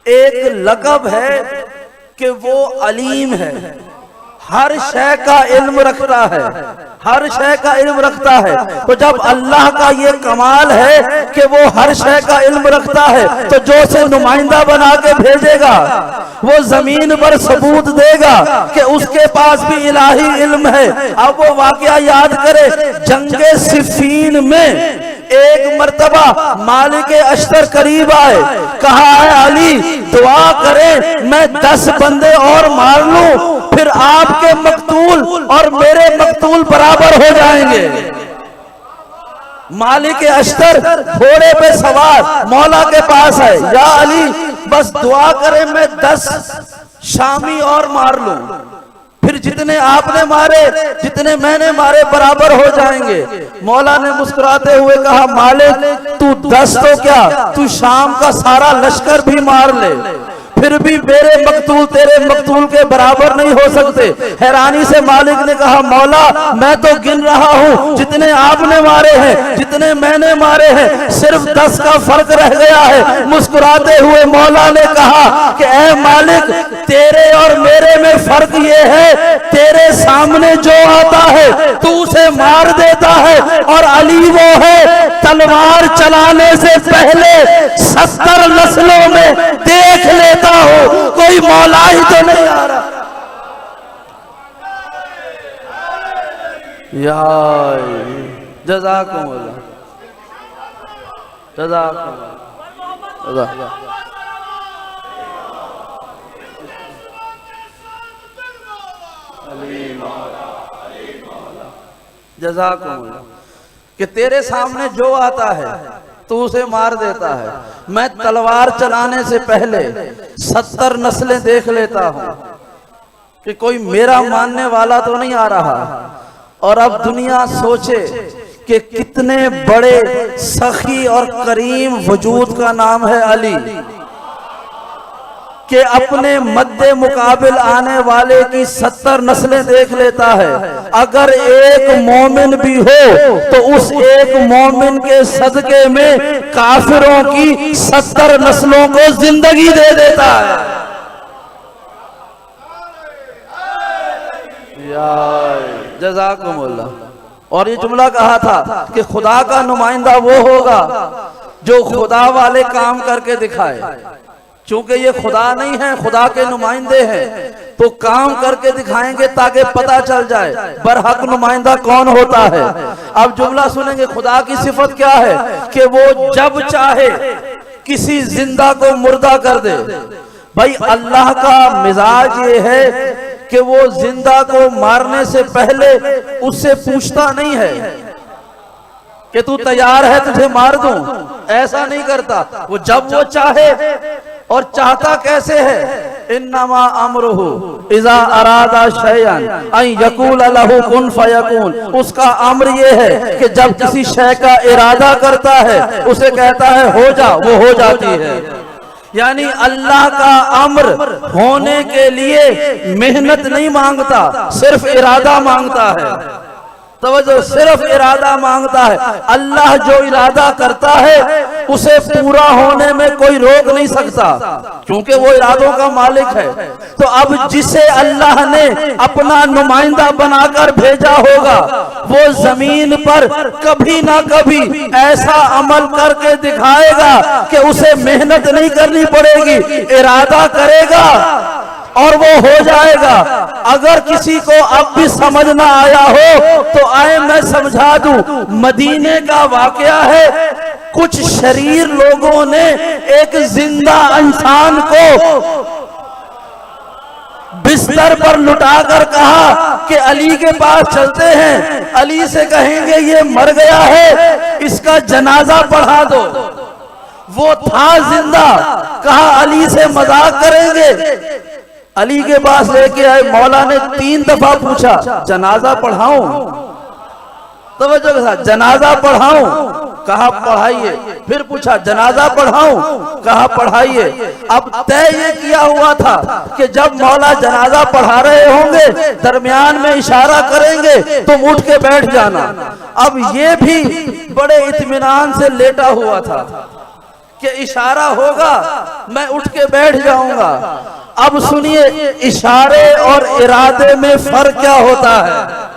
एक लक़ब है कि वो अलीम है, हर शय का इल्म रखता है, हर शय का इल्म रखता है। तो जब अल्लाह का ये कमाल है कि वो हर शय का इल्म रखता है, तो जो उसे नुमाइंदा बना के भेजेगा वो जमीन पर सबूत देगा कि उसके पास भी इलाही इल्म है। अब वो वाकया याद करे, जंगे सिफ़ीन में एक मर्तबा मालिक अश्तर करीब आए, कहा है अली दुआ करें मैं 10 बंदे और मार लूं, फिर आपके मकतूल और मेरे मकतूल बराबर हो जाएंगे। मालिक अश्तर घोड़े पे सवार मौला के पास है, या अली बस दुआ करें मैं 10 शामी और मार लूं, फिर जितने आपने मारे जितने मैंने मारे बराबर हो जाएंगे। मौला ने मुस्कुराते हुए कहा मालिक तू 10 तो क्या, तू शाम का सारा लश्कर भी मार ले, फिर भी मेरे मकतूल तेरे मकतूल के बराबर नहीं हो सकते। हैरानी से मालिक ने कहा मौला मैं तो गिन रहा हूँ, जितने आपने मारे हैं जितने मैंने मारे हैं सिर्फ 10 का फर्क रह गया है। मुस्कुराते हुए मौला ने कहा कि ऐ मालिक तेरे और मेरे में फर्क ये है, तेरे सामने जो आता है तू उसे मार देता है, और अली वो है तलवार चलाने से पहले 70 नस्लों में देख लेता हो, कोई मौला ही तो नहीं आ रहा। यार जज़ाकुमुल्लाह, जज़ाकुमुल्लाह। जज़ाकुमुल्लाह कि तेरे सामने जो आता है तू उसे मार देता है। मैं तलवार चलाने से पहले 70 नस्लें देख लेता हूं कि कोई मेरा मानने वाला तो नहीं आ रहा। और अब दुनिया सोचे कि कितने बड़े सखी और करीम वजूद का नाम है अली, कि अपने मद्दे मुकाबिल आने वाले की 70 नस्लें देख लेता है। अगर एक मोमिन भी हो तो उस एक मोमिन के सदके में काफिरों की 70 नस्लों को जिंदगी दे देता है। जज़ाकुमुल्लाह। और ये जुमला कहा था कि खुदा का नुमाइंदा वो होगा जो खुदा वाले काम करके दिखाए। चूंकि ये खुदा नहीं है, खुदा के नुमाइंदे हैं, तो काम करके दिखाएंगे ताकि पता चल जाए बरहक नुमाइंदा कौन होता है। अब जुमला सुनेंगे, खुदा की सिफत क्या है कि वो जब चाहे किसी जिंदा को मुर्दा कर दे। भाई अल्लाह का मिजाज ये है कि वो जिंदा को मारने से पहले उससे पूछता नहीं है कि तू तैयार है तुझे मार दूं, ऐसा नहीं करता। वो जब वो चाहे, और चाहता कैसे है, इन्नमा अमरुहु इज़ा अरादा शैअन अन यकूल लहू कुन फयकून। उसका अम्र ये है कि जब किसी शय का इरादा करता है उसे कहता है हो जा, वो हो जाती है। यानी अल्लाह का अम्र होने के लिए मेहनत नहीं मांगता, सिर्फ इरादा मांगता है। तवज्जो, सिर्फ इरादा मांगता है। अल्लाह जो इरादा करता है उसे पूरा होने में कोई रोक नहीं सकता, क्योंकि वो इरादों का मालिक है। तो अब जिसे अल्लाह ने अपना नुमाइंदा बनाकर भेजा होगा वो जमीन पर कभी ना कभी ऐसा अमल करके दिखाएगा कि उसे मेहनत नहीं करनी पड़ेगी, इरादा करेगा और वो हो जाएगा। अगर किसी को अब भी समझ ना आया हो तो आए मैं समझा दूं। मदीने का वाकया है, कुछ शरीर लोगों ने एक जिंदा इंसान को बिस्तर पर लुटाकर कहा कि अली के पास चलते हैं, अली से कहेंगे ये मर गया है, इसका जनाजा पढ़ा दो। वो था जिंदा, कहा अली से मजाक करेंगे। अली के पास लेके आए, मौला ने 3 दफा पूछा जनाजा पढ़ाऊं? तवज्जो के साथ, जनाजा पढ़ाऊं? कहा पढ़ाइए। फिर पूछा जनाजा पढ़ाऊं? कहा पढ़ाइए। अब तय ये किया हुआ था कि जब मौला जनाजा पढ़ा रहे होंगे, दरमियान में इशारा करेंगे, तुम उठ के बैठ जाना। अब ये भी बड़े इत्मीनान से लेटा हुआ था कि इशारा होगा मैं उठ के बैठ जाऊंगा। अब सुनिए, इशारे और इरादे में फर्क क्या होता है?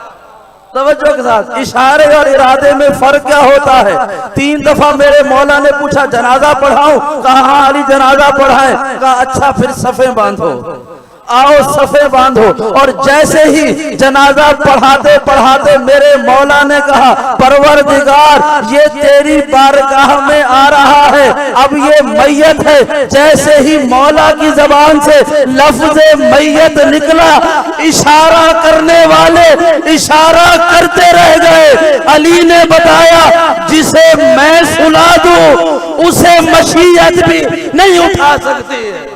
तवज्जो के साथ, इशारे और इरादे में फर्क क्या होता है? 3 दफा मेरे मौला ने पूछा जनाजा पढ़ाऊं? कहा हाँ अली जनाजा पढ़ाए। कहा अच्छा फिर सफे बांधो, आओ सफे बांधो। और जैसे ही जनाजा पढ़ाते पढ़ाते मेरे मौला ने कहा परवरदिगार ये तेरी बारगाह में आ रहा है, अब ये मैयत है। जैसे ही मौला की जबान से लफ्ज़े मैयत निकला, इशारा करने वाले इशारा करते रह गए। अली ने बताया जिसे मैं सुला दूं उसे मशीयत भी नहीं उठा सकती है।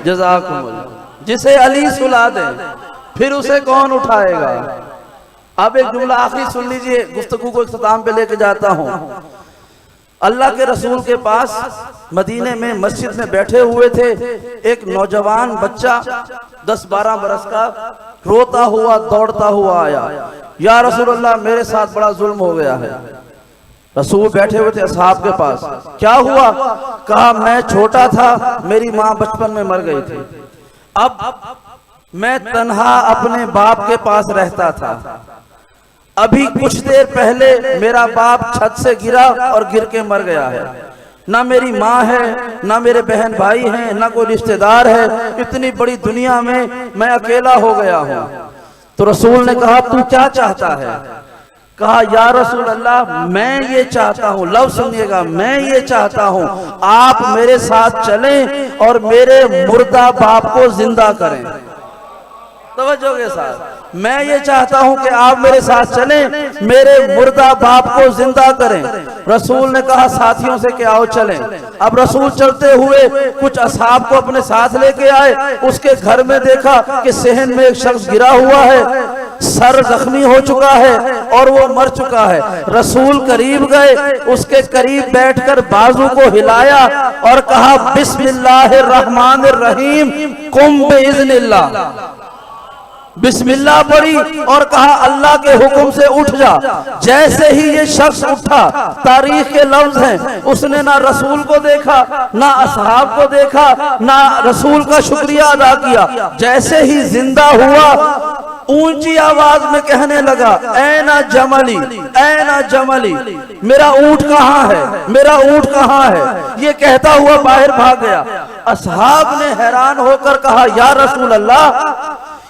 जज़ाकुमुल्लाह। जिसे अली सुला दे फिर उसे कौन उठाएगा? अब एक जुमला आखिरी सुन लीजिए, गुफ्तगू को इख्तिताम पे लेके जाता हूँ। अल्लाह के रसूल के पास मदीने में मस्जिद में बैठे हुए थे, एक नौजवान बच्चा 10-12 बरस का रोता हुआ दौड़ता हुआ आया, या रसूल अल्लाह मेरे साथ बड़ा जुल्म हो गया है। रसूल बैठे हुए थे असहाब के पास, क्या हुआ? कहा मैं छोटा था, मेरी माँ बचपन में मर गई थी, अब मैं तन्हा अपने बाप के पास रहता था। अभी कुछ देर पहले मेरा बाप छत से गिरा और गिर के मर गया है। ना मेरी माँ है, ना मेरे बहन भाई हैं, ना कोई रिश्तेदार है। इतनी बड़ी दुनिया में मैं अकेला हो गया हूँ। तो रसूल ने कहा तू क्या चाहता है? कहा या रसूल अल्लाह मैं ये चाहता हूँ, लव सुनिएगा, मैं ये चाहता हूँ आप मेरे साथ चलें और मेरे मुर्दा बाप को जिंदा करें। तवज्जो के साथ, मैं ये चाहता हूं कि आप मेरे साथ चलें, मेरे मुर्दा बाप को जिंदा करें। रसूल ने कहा साथियों से कि आओ चलें। अब रसूल चलते हुए कुछ असहाब को अपने साथ लेके आए। उसके घर में देखा कि सहन में एक शख्स गिरा हुआ है, सर जख्मी हो चुका है और वो मर चुका है। रसूल करीब गए, उसके करीब बैठकर बाजू को हिलाया और कहा बिस्मिल्लाहिर्रहमानिर्रहीम कुम बिइज़्निल्लाह। बिस्मिल्लाह पढ़ी और कहा अल्लाह के हुक्म से उठ जा। जैसे ही ये शख्स उठा, तारीख के लफ्ज हैं, उसने ना रसूल को देखा, ना असहाब को देखा, ना रसूल का शुक्रिया अदा किया। जैसे ही जिंदा हुआ, ऊंची आवाज में कहने लगा ऐना जमली, ऐना जमली, मेरा ऊंट कहाँ है, मेरा ऊंट कहाँ है। ये कहता हुआ बाहर भाग गया। असहाब ने हैरान होकर कहा या रसूल अल्लाह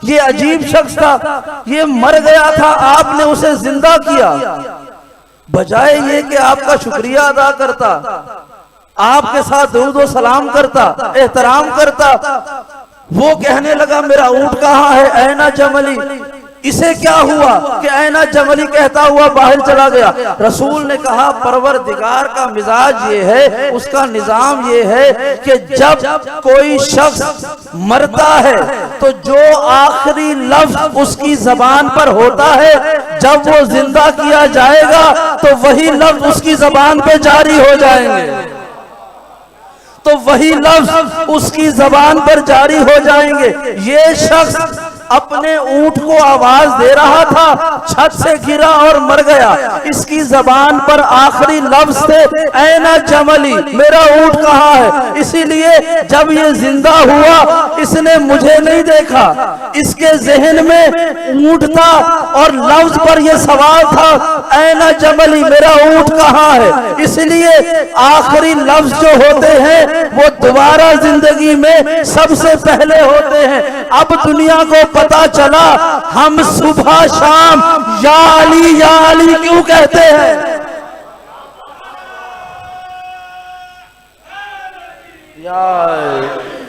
ये अजीब शख्स था, ये मर गया था, आपने उसे जिंदा किया। बजाय ये कि आपका शुक्रिया अदा करता, आपके साथ दुरूद व सलाम करता, एहतराम करता, वो कहने लगा मेरा ऊंट कहाँ है, ऐना जमली। इसे क्या हुआ कि ऐना जमली कहता हुआ बाहर चला गया। रसूल ने कहा परवरदिगार का मिजाज ये है, उसका निजाम ये है कि जब कोई शख्स मरता है तो जो आखिरी लफ्ज उसकी जबान पर होता है, जब वो जिंदा किया जाएगा तो वही लफ्ज उसकी जबान पे जारी हो जाएंगे, तो वही लफ्ज उसकी जबान पर जारी हो जाएंगे। ये शख्स अपने ऊंट को आवाज दे रहा था, छत से गिरा और मर गया। इसकी जबान पर आखिरी लफ्ज थे ऐना जमली, मेरा ऊंट कहाँ है। इसीलिए जब ये जिंदा हुआ इसने मुझे नहीं देखा, इसके जहन में ऊंट था और लफ्ज पर यह सवाल था ऐना जमली, मेरा ऊंट कहाँ है। इसलिए आखिरी लफ्ज जो होते हैं वो दोबारा जिंदगी में सबसे पहले होते हैं। अब दुनिया को पता चला हम सुबह शाम या अली क्यों कहते हैं।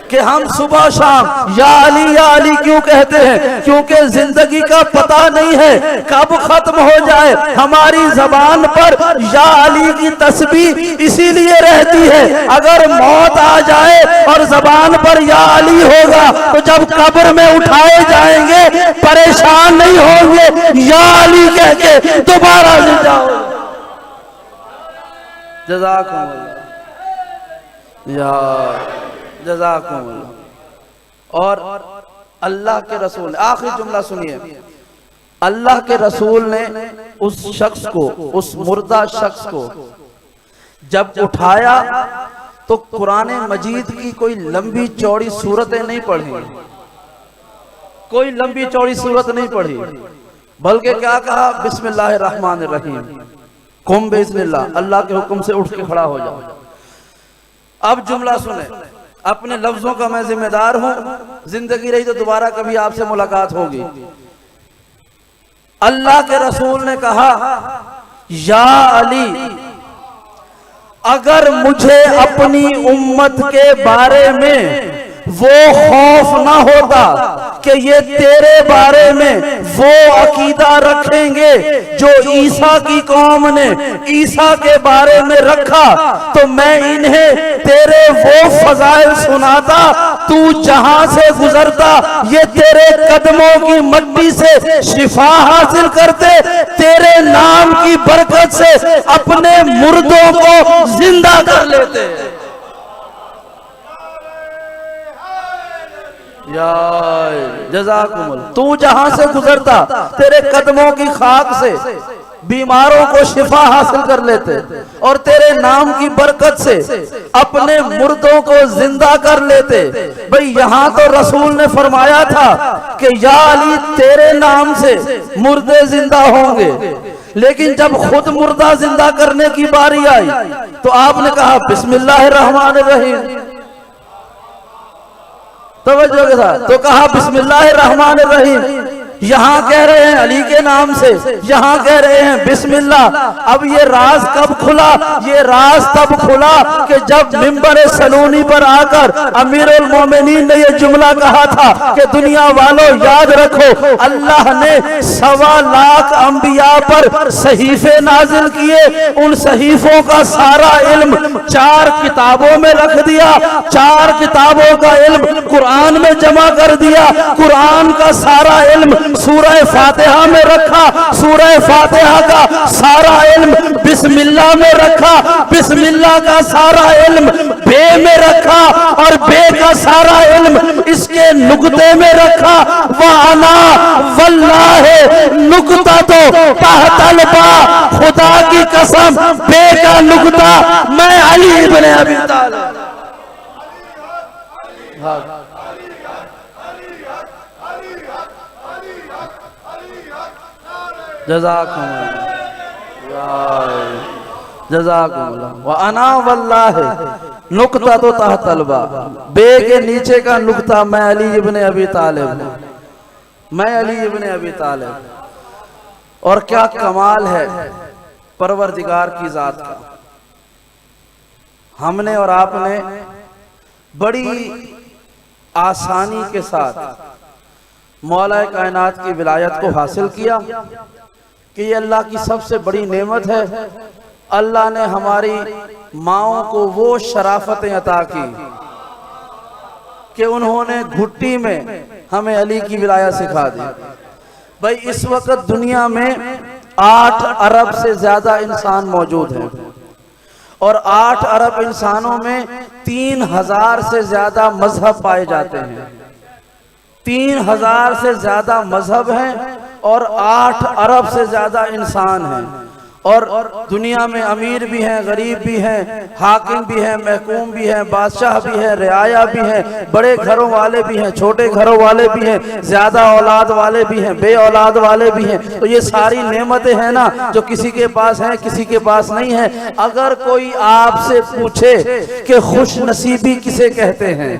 कि हम सुबह शाम या अली क्यों कहते हैं, क्योंकि जिंदगी का पता नहीं है कब खत्म हो जाए। हमारी जबान पर या अली की तस्बीह इसीलिए रहती है, अगर मौत आ जाए और जबान पर या अली होगा तो जब कब्र में उठाए जाएंगे परेशान नहीं होंगे, या अली कह के दोबारा ले जाओ। जज़ाकुमुल्लाह या जज़ाकुमुल्लाह। और अल्लाह के रसूल, आखिरी जुमला सुनिए, अल्लाह के रसूल ने उस शख्स को, उस मुर्दा शख्स को जब उठाया तो कुरान मजीद की कोई लंबी चौड़ी सूरतें नहीं पढ़ी, कोई लंबी चौड़ी सूरत नहीं पढ़ी, बल्कि क्या कहा, बिस्मिल्लाहिर रहमानिर रहीम, कुम बिस्मिल्लाह, अल्लाह के हुक्म से उठ के खड़ा हो जाओ। अब जुमला सुने, अपने लफ्जों का मैं जिम्मेदार हूं, जिंदगी रही तो दोबारा कभी आपसे मुलाकात होगी। अल्लाह के रसूल ने कहा, या अली, अगर मुझे अपनी उम्मत के बारे में वो खौफ ना होता कि ये तेरे बारे में वो अकीदा रखेंगे जो ईसा की कौम ने ईसा के बारे में रखा, तो मैं इन्हें तेरे वो फजाइल सुनाता, तू जहां से गुजरता ये तेरे कदमों की मट्टी से शिफा हासिल करते, तेरे नाम की बरकत से अपने मुर्दों को जिंदा कर लेते। जज़ाकुमुल्लाह। तू जहां से गुजरता तेरे कदमों की खाक से बीमारों को शिफा हासिल कर लेते और तेरे नाम की बरकत से अपने मुर्दों को जिंदा कर लेते। भाई यहाँ तो रसूल ने फरमाया था कि या अली तेरे नाम से मुर्दे जिंदा होंगे, लेकिन जब खुद मुर्दा जिंदा करने की बारी आई तो आपने कहा बिस्मिल्लाहिर रहमानिर रहीम, तवज्जो के साथ, तो कहा बिस्मिल्लाहिर रहमानिर रहीम। यहाँ कह रहे हैं अली के नाम से, यहाँ कह रहे हैं बिस्मिल्लाह। अब ये राज कब खुला? ये राज तब खुला कि जब मिंबर सलूनी पर आकर अमीरुल मोमिनीन ने ये जुमला कहा था कि दुनिया वालों याद रखो, अल्लाह ने 1.25 लाख अंबिया पर सहीफे नाजिल किए, उन सहीफों का सारा इल्म 4 किताबों में रख दिया, 4 किताबों का इल्म कुरान में जमा कर दिया, कुरान का सारा इल्म सूरह फातिहा में रखा, सूरह फातिहा का सारा इल्म बिस्मिल्लाह में रखा, बिस्मिल्लाह का सारा इल्म बे में रखा और बे का सारा इल्म इसके नुक्ते में रखा। वाना वल्लाह नुक्ता तो तहतल बा, खुदा की कसम बे का नुक्ता मैं अली इब्ने अबी तालिब। जज़ाकुमुल्लाह व अना वल्लाह नुक्ता तो तहतल बा, बे के नीचे का नुक्ता मैं अली इब्ने अबी तालिब, मैं अली इब्ने अबी तालिब। और क्या कमाल है परवरदिगार की जात का। हमने और आपने बड़ी आसानी के साथ मौला कायनात की विलायत को हासिल किया कि ये अल्लाह की सबसे बड़ी नेमत है। अल्लाह ने हमारी माओं को वो शराफतें अता की कि उन्होंने घुट्टी में हमें अली की विलायत सिखा दी। भाई इस वक्त दुनिया में 8 अरब से ज्यादा इंसान मौजूद हैं और 8 अरब इंसानों में 3000 से ज्यादा मजहब पाए जाते हैं। 3000 से ज्यादा मजहब हैं और 8 अरब से ज्यादा इंसान हैं। और दुनिया में अमीर भी हैं, गरीब भी हैं, हाकिम भी हैं, महकूम भी हैं, बादशाह भी हैं, रियाया भी हैं, बड़े घरों वाले भी हैं, छोटे घरों वाले भी हैं, ज्यादा औलाद वाले भी हैं, बे औलाद वाले भी हैं। तो ये सारी नेमतें हैं ना जो किसी के पास हैं, किसी के पास नहीं है। अगर कोई आपसे पूछे कि खुश नसीबी किसे कहते हैं,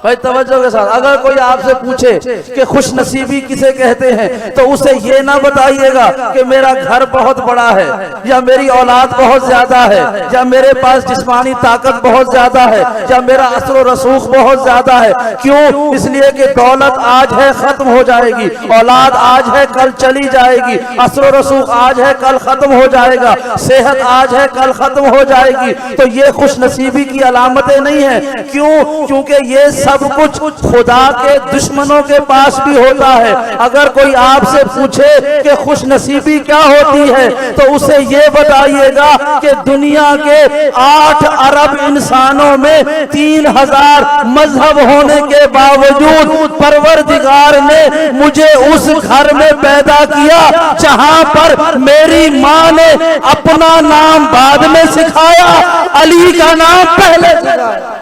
भाई तवज्जो के साथ, अगर कोई आपसे पूछे कि खुश नसीबी किसे कहते हैं तो उसे ये ना बताइएगा कि मेरा घर बहुत बड़ा है या मेरी औलाद बहुत ज्यादा है या मेरे पास जिस्मानी ताकत बहुत ज्यादा है या मेरा असर रसूख बहुत ज्यादा है। क्यों? इसलिए कि दौलत आज है खत्म हो जाएगी, औलाद आज है कल चली जाएगी, असर रसूख आज है कल खत्म हो जाएगा, सेहत आज है कल खत्म हो जाएगी। तो ये खुश नसीबी की अलामतें नहीं है। क्यों? क्योंकि ये सब कुछ खुदा के दुश्मनों के पास भी होता है। अगर कोई आपसे पूछे कि खुश नसीबी क्या होती है तो उसे ये बताइएगा कि दुनिया के 8 अरब इंसानों में 3000 मजहब होने के बावजूद परवरदिगार ने मुझे उस घर में पैदा किया जहां पर मेरी मां ने अपना नाम बाद में सिखाया, अली का नाम पहले सिखाया।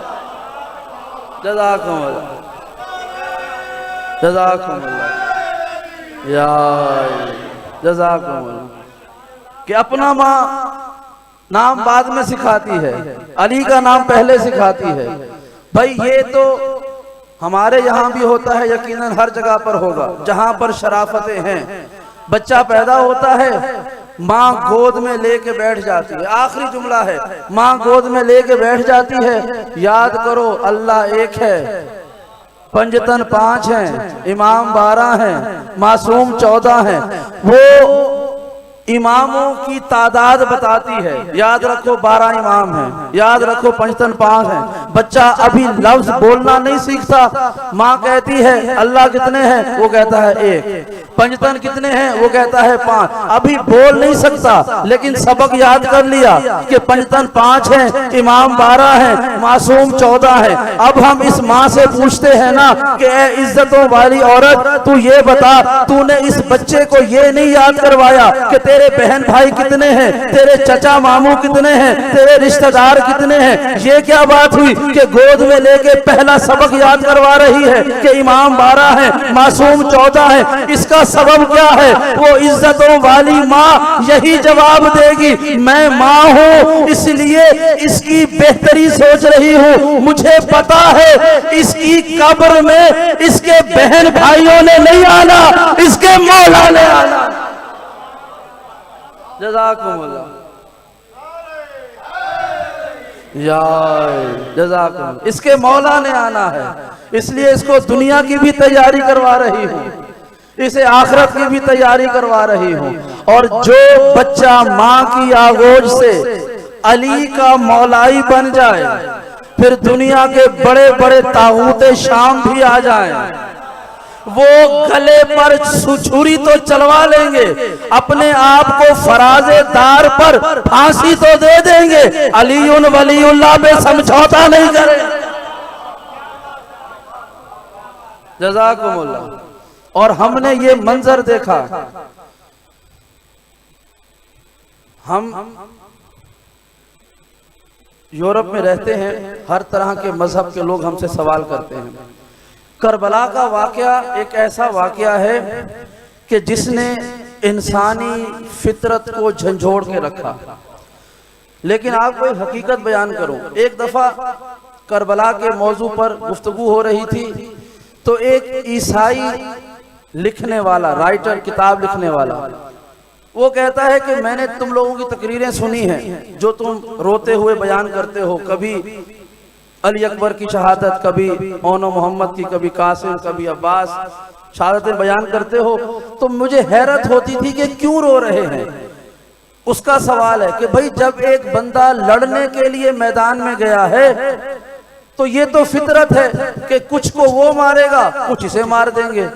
जज़ाकुमुल्लाह, जज़ाकुमुल्लाह, या जज़ाकुमुल्लाह। कि अपना माँ नाम बाद में सिखाती है, अली का नाम पहले सिखाती है। भाई ये तो हमारे यहाँ भी होता है, यकीनन हर जगह पर होगा जहाँ पर शराफतें हैं। बच्चा पैदा होता है, माँ गोद में लेके बैठ जाती है, आखिरी जुमला है, माँ गोद में लेके बैठ जाती है। याद करो अल्लाह एक है, पंजतन 5 हैं, इमाम 12 हैं, मासूम 14 हैं। वो इमामों की तादाद बताती है, याद रखो 12 इमाम हैं, याद रखो पंजतन 5 हैं। बच्चा अभी लफ्ज बोलना नहीं सीखता, माँ कहती है अल्लाह कितने हैं, वो कहता है 1, पंजतन कितने हैं, वो कहता है 5। अभी बोल नहीं सकता लेकिन सबक याद कर लिया कि पंजतन 5 हैं, इमाम 12 हैं, मासूम 14 हैं। अब हम इस माँ से पूछते हैं ना कि ए इज्जतों वाली औरत, तू ये बता, तूने इस बच्चे को ये नहीं याद करवाया कि तेरे बहन भाई कितने हैं, तेरे चचा मामू कितने हैं, तेरे रिश्तेदार कितने हैं। ये क्या बात हुई कि गोद में लेके पहला सबक याद करवा रही है कि इमाम 12 हैं, मासूम 14 हैं। इसका सबब क्या है? वो इज्जतों वाली माँ यही जवाब देगी, मैं माँ हूँ इसलिए इसकी बेहतरी सोच रही हूँ। मुझे पता है इसकी कब्र में इसके बहन भाइयों ने नहीं आना, इसके मौला ने आना। जज़ाकुमुल्लाह, या जज़ाकुमुल्लाह। इसके मौला ने आना है, इसलिए इसको दुनिया की भी तैयारी करवा रही हूँ, इसे आखिरत की भी तैयारी करवा रही हूँ। और जो बच्चा माँ की आगोश से अली का मौलाई बन जाए, फिर दुनिया के बड़े बड़े तागूते शाम भी आ जाएं, वो गले पर छुरी तो चलवा लेंगे, अपने आप को फराजेदार पर फांसी तो दे देंगे, अलीउन वलीउल्लाह पे समझौता नहीं करेंगे। जज़ाकुमुल्लाह। और हमने ये मंजर देखा, हम यूरोप में रहते हैं, हर तरह के मजहब के लोग हमसे सवाल करते हैं। करबला का वाकया एक ऐसा वाकया है कि जिसने इंसानी फितरत को झंझोड़ के रखा। लेकिन आपको एक हकीकत बयान करूं, एक दफा करबला के मौजू पर गुफ्तगू हो रही थी तो एक ईसाई लिखने वाला, राइटर, किताब लिखने वाला, वो कहता है कि मैंने तुम लोगों की तकरीरें सुनी हैं जो तुम रोते हुए बयान करते हो, कभी अली अकबर की शहादत, कभी ओनो मोहम्मद की, कभी कासिम, कभी अब्बास शहादतें बयान करते हो, तो मुझे हैरत होती थी कि क्यों रो रहे हैं। उसका सवाल है कि भाई जब एक बंदा लड़ने के लिए मैदान में गया है तो ये तो फितरत है कि कुछ को वो मारेगा, कुछ इसे मार देंगे,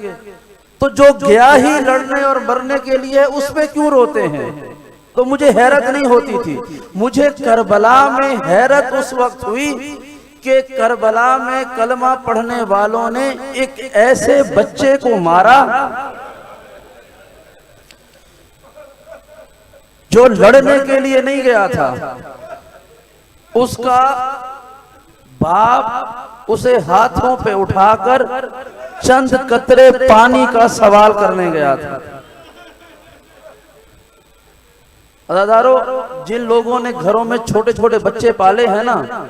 तो जो गया ही लड़ने और मरने के लिए उस पे क्यों रोते हैं। तो मुझे हैरत नहीं होती थी, मुझे करबला में हैरत उस वक्त हुई कि करबला में कलमा पढ़ने वालों ने एक ऐसे बच्चे को मारा जो लड़ने के लिए नहीं गया था। उसका बाप उसे हाथों पे उठाकर चंद कतरे पानी का सवाल करने गया था। अज़ादारों, जिन लोगों ने घरों में छोटे छोटे बच्चे पाले हैं ना,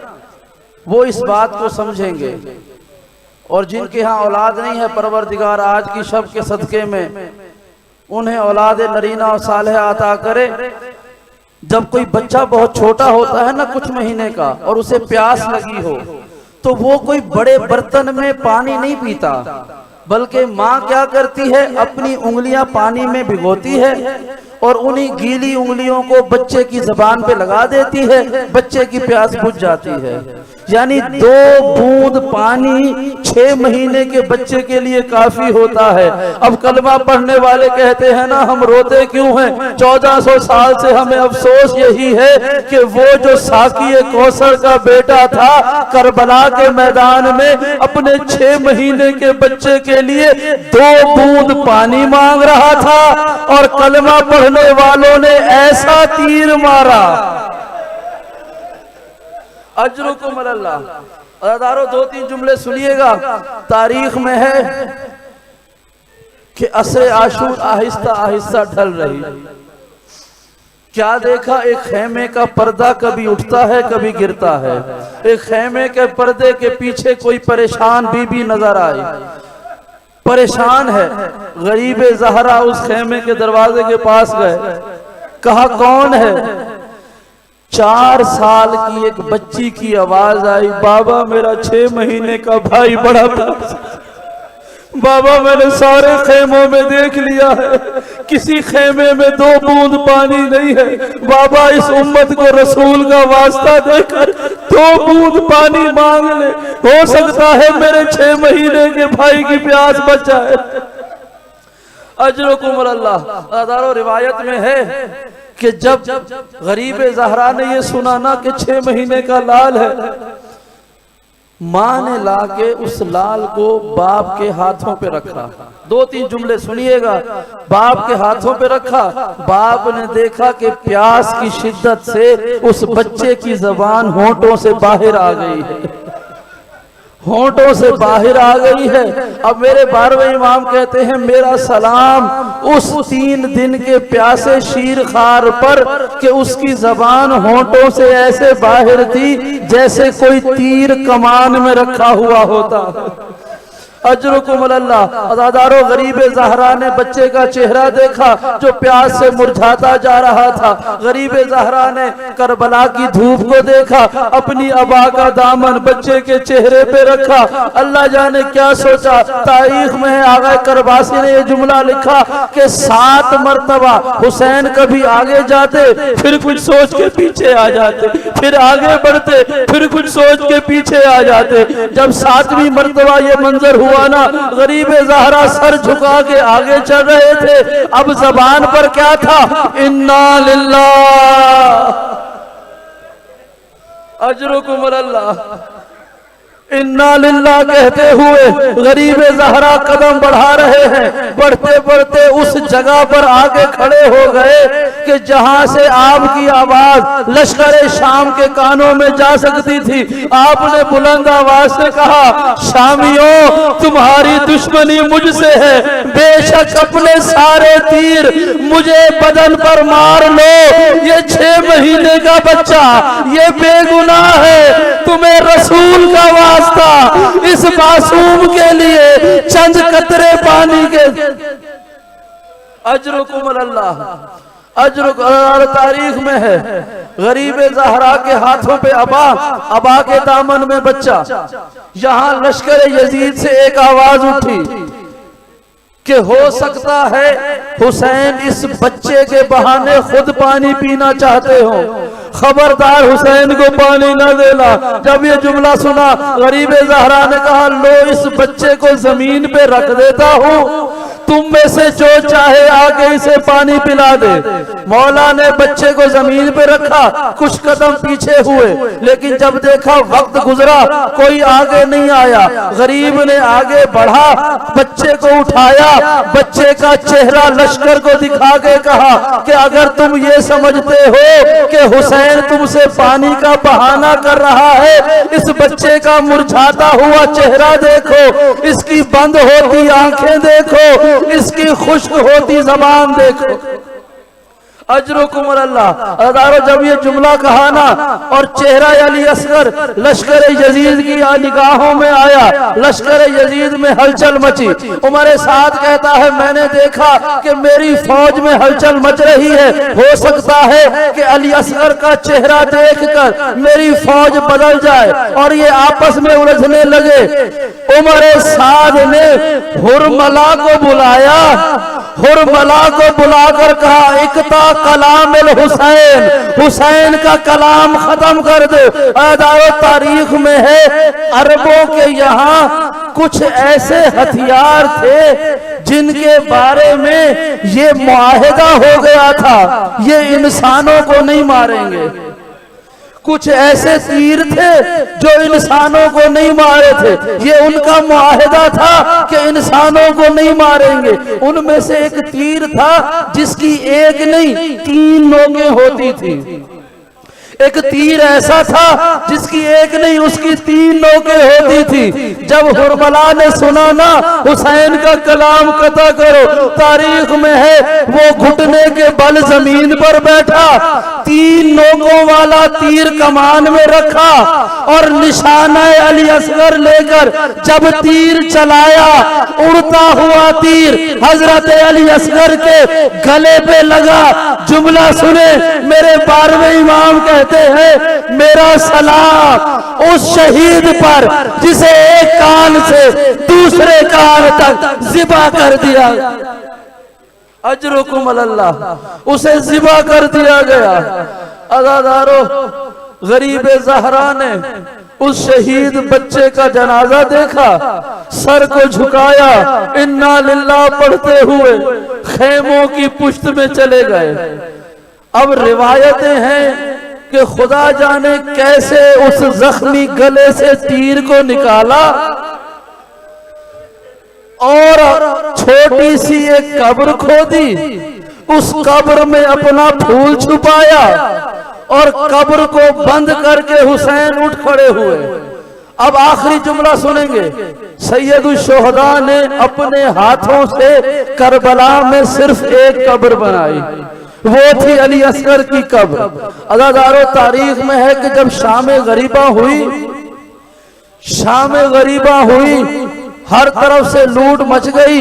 वो इस बात को समझेंगे और जिनके यहाँ औलाद नहीं है, परवरदिगार आज की शब के सदके में उन्हें औलाद नरीना और सालेह अता करे। जब कोई बच्चा बहुत छोटा होता है ना, कुछ महीने का, और उसे प्यास लगी हो, तो वो कोई बड़े बर्तन में पानी नहीं पीता, बल्कि माँ क्या करती है, अपनी उंगलियां पानी में भिगोती है और उन्हीं गीली उंगलियों को बच्चे की जबान पे लगा देती है, बच्चे की प्यास बुझ जाती है। यानी 2 बूंद पानी 6 महीने के बच्चे के लिए काफी होता है। अब कलमा पढ़ने वाले कहते हैं ना, हम रोते क्यों हैं, 1400 साल से हमें अफसोस यही है कि वो जो साकी कौसर का बेटा था, करबला के मैदान में अपने 6 महीने के बच्चे के लिए 2 बूंद पानी मांग रहा था, और कलमा पढ़ने वालों ने ऐसा तीर मारा। अजरुकुम अल्लाह। अज़ादारों 2-3 जुमले सुनिएगा। तारीख में है कि असर आशूर आहिस्ता आहिस्ता ढल रही। क्या देखा, एक खेमे का पर्दा कभी उठता है कभी गिरता है। एक खेमे के पर्दे के पीछे कोई परेशान बीबी नजर आई, परेशान है। गरीब ज़हरा उस खेमे के दरवाजे के पास गए, कहा कौन है। 4 साल की एक बच्ची की आवाज आई, बाबा मेरा 6 महीने का भाई बड़ा प्यासा, बाबा मैंने सारे खेमों में देख लिया है, किसी खेमे में 2 बूंद पानी नहीं है। बाबा इस उम्मत को रसूल का वास्ता देकर 2 बूंद पानी मांग ले, हो सकता है मेरे 6 महीने के भाई की प्यास बच जाए। अजरुकुम अल्लाह। अज़ादारों रिवायत में है कि जब गरीब ज़हरा ने ये सुना ना कि 6 महीने का लाल है, माँ ने लाके उस लाल को बाप के हाथों पे रखा। 2-3 जुमले सुनिएगा। बाप के हाथों पे रखा, बाप ने देखा कि प्यास की शिद्दत से उस बच्चे की जबान होंठों से बाहर आ गई है, होंठों से बाहर आ गई है। अब मेरे 12वें इमाम कहते हैं, मेरा सलाम उस 3 दिन के प्यासे शीर खार पर कि उसकी जबान होंठों से ऐसे बाहर थी जैसे कोई तीर कमान में रखा हुआ होता। अजरुकुम अल्लाह। अज़ादारों गरीब ज़हरा ने बच्चे का चेहरा देखा जो प्यास से मुरझाता जा रहा था। गरीब ज़हरा ने करबला की धूप को देखा, अपनी अबा का दामन बच्चे के चेहरे पे रखा। अल्लाह जाने क्या सोचा। तारीख में है, आगे करबासी ने ये जुमला लिखा कि 7 मरतबा हुसैन कभी आगे जाते, फिर कुछ सोच के पीछे आ जाते, फिर आगे बढ़ते, फिर कुछ सोच के पीछे आ जाते। जब 7वीं मरतबा ये मंजर हुआ ना, गरीब ज़हरा सर झुका के आगे चल रहे थे। अब जबान पर क्या था, इन्ना लिल्लाह। अजरुकुम अल्लाह। इन्ना लिल्लाह कहते हुए गरीब ज़हरा कदम बढ़ा रहे हैं। बढ़ते बढ़ते उस जगह पर आके खड़े हो गए कि जहां से आपकी आवाज लश्कर शाम के कानों में जा सकती थी। आपने बुलंद आवाज से कहा, शामियों तुम्हारी दुश्मनी मुझसे है, बेशक अपने सारे तीर मुझे बदन पर मार लो। ये 6 महीने का बच्चा, ये बेगुनाह है, तुम्हें रसूल का वास्ता इस मासूम के लिए चंद कतरे पानी के। अजरुकुम अल्लाह। अजरुकुम। तारीख में है, गरीब ज़हरा के हाथों पे अबा, अबा के दामन में बच्चा। यहां लश्कर यजीद से एक आवाज उठी कि हो सकता है हुसैन इस बच्चे के बहाने खुद पानी पीना चाहते हो, खबरदार हुसैन को पानी न देना। जब ये जुमला सुना, गरीब ज़हरा ने कहा, लो इस बच्चे को जमीन पे रख देता हूँ, तुम में से जो चाहे आके इसे पानी पिला दे। मौला ने बच्चे को जमीन पे रखा, कुछ कदम पीछे हुए, लेकिन जब देखा वक्त गुजरा, कोई आगे नहीं आया। गरीब ने आगे बढ़ा, बच्चे को उठाया, बच्चे का चेहरा लश्कर को दिखा के कहा कि अगर तुम ये समझते हो कि हुसैन तुमसे पानी का बहाना कर रहा है, इस बच्चे का मुरझाता हुआ चेहरा देखो, इसकी बंद होती आंखें देखो, इसकी खुश्क होती जबान देखो। अजरुकुम अल्लाह। जब ये जुमला कहा ना और चेहरा अली असगर लश्कर यजीद की निगाहों में आया, लश्कर यजीद में हलचल मची। उमर साद कहता है मैंने देखा कि मेरी फौज में हलचल मच रही है, हो सकता है कि अली असगर का चेहरा देखकर मेरी फौज बदल जाए, और ये आपस में उलझने लगे। उमर साद ने हुरमला को बुलाया, हुरमला को बुलाकर कहा इकता कलाम हुसैन, हुसैन का कलाम खत्म कर दो। अदाओ तारीख में है अरबों के यहाँ कुछ ऐसे हथियार थे जिनके बारे में ये मुआहिदा हो गया था ये इंसानों को नहीं मारेंगे। कुछ ऐसे तीर थे जो इंसानों को नहीं मारे थे, ये उनका मुआहिदा था कि इंसानों को नहीं मारेंगे। उनमें से एक तीर था जिसकी एक नहीं 3 नोकें होती थी। एक तीर ऐसा था जिसकी एक नहीं उसकी 3 नोकें होती थी। जब हुरमला ने सुना ना हुसैन का कलाम कता करो, तारीख में है वो घुटने के बल जमीन पर बैठा, 3 नोकों वाला तीर कमान में रखा और निशाना अली असगर लेकर जब तीर चलाया, उड़ता हुआ तीर हजरत अली असगर के गले पे लगा। जुमला सुने मेरे 12वें इमाम कहते हैं मेरा सलाम उस शहीद पर जिसे एक कान से दूसरे कान तक ज़िबा कर दिया। अजरुकुम अल्लाह, उसे ज़िबा कर दिया गया। अज़ादारों, गरीब ज़हरा ने उस शहीद बच्चे का जनाजा देखा, सर को झुकाया, इन्ना लिल्लाह पढ़ते हुए खेमों की पुश्त में चले गए। अब रिवायतें हैं कि खुदा जाने कैसे उस जख्मी गले से तीर को निकाला और छोटी सी एक कब्र खोदी, उस कब्र में अपना फूल छुपाया और कब्र को बंद करके हुसैन उठ खड़े हुए। अब आखिरी जुमला सुनेंगे। सैयदुल शुहदा ने अपने हाथों से करबला में सिर्फ एक कब्र बनाई, वो थी अली असगर की कब्र। अज़ादारों, तारीख में है कि जब शाम गरीबा हुई, शाम गरीबा हुई, हर तरफ से लूट मच गई।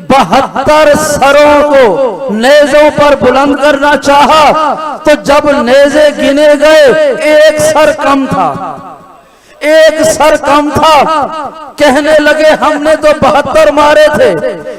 72 सरों को नेज़ों पर बुलंद करना चाहा तो जब नेज़े गिने गए एक सर कम था, एक सर कम था। कहने लगे हमने तो 72 मारे थे,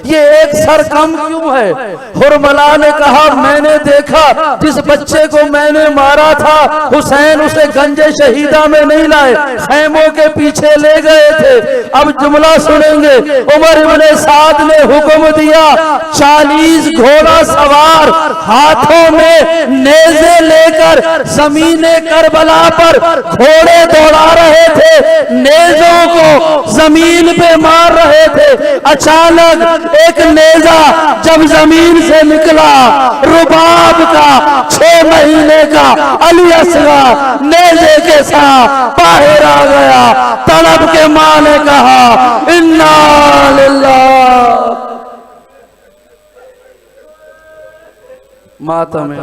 ये एक सर कम क्यों है? हुरमला ने कहा मैंने देखा जिस बच्चे को मैंने मारा था हुसैन उसे गंजे शहीदा में नहीं लाए, खैमों के पीछे ले गए थे। अब जुमला सुनेंगे। उमर इब्ने साद ने हुक्म दिया 40 घोड़ा सवार हाथों में नेज़े लेकर जमीने करबला पर घोड़े दौड़ा रहे थे, नेज़ों को जमीन पे मार रहे थे। अचानक एक नेज़ा जब जमीन से निकला, रुबाब का 6 महीने का अली असगर नेज़े के साथ बाहर आ गया। तड़प के मां ने कहा इन्ना लिल्लाह। मातम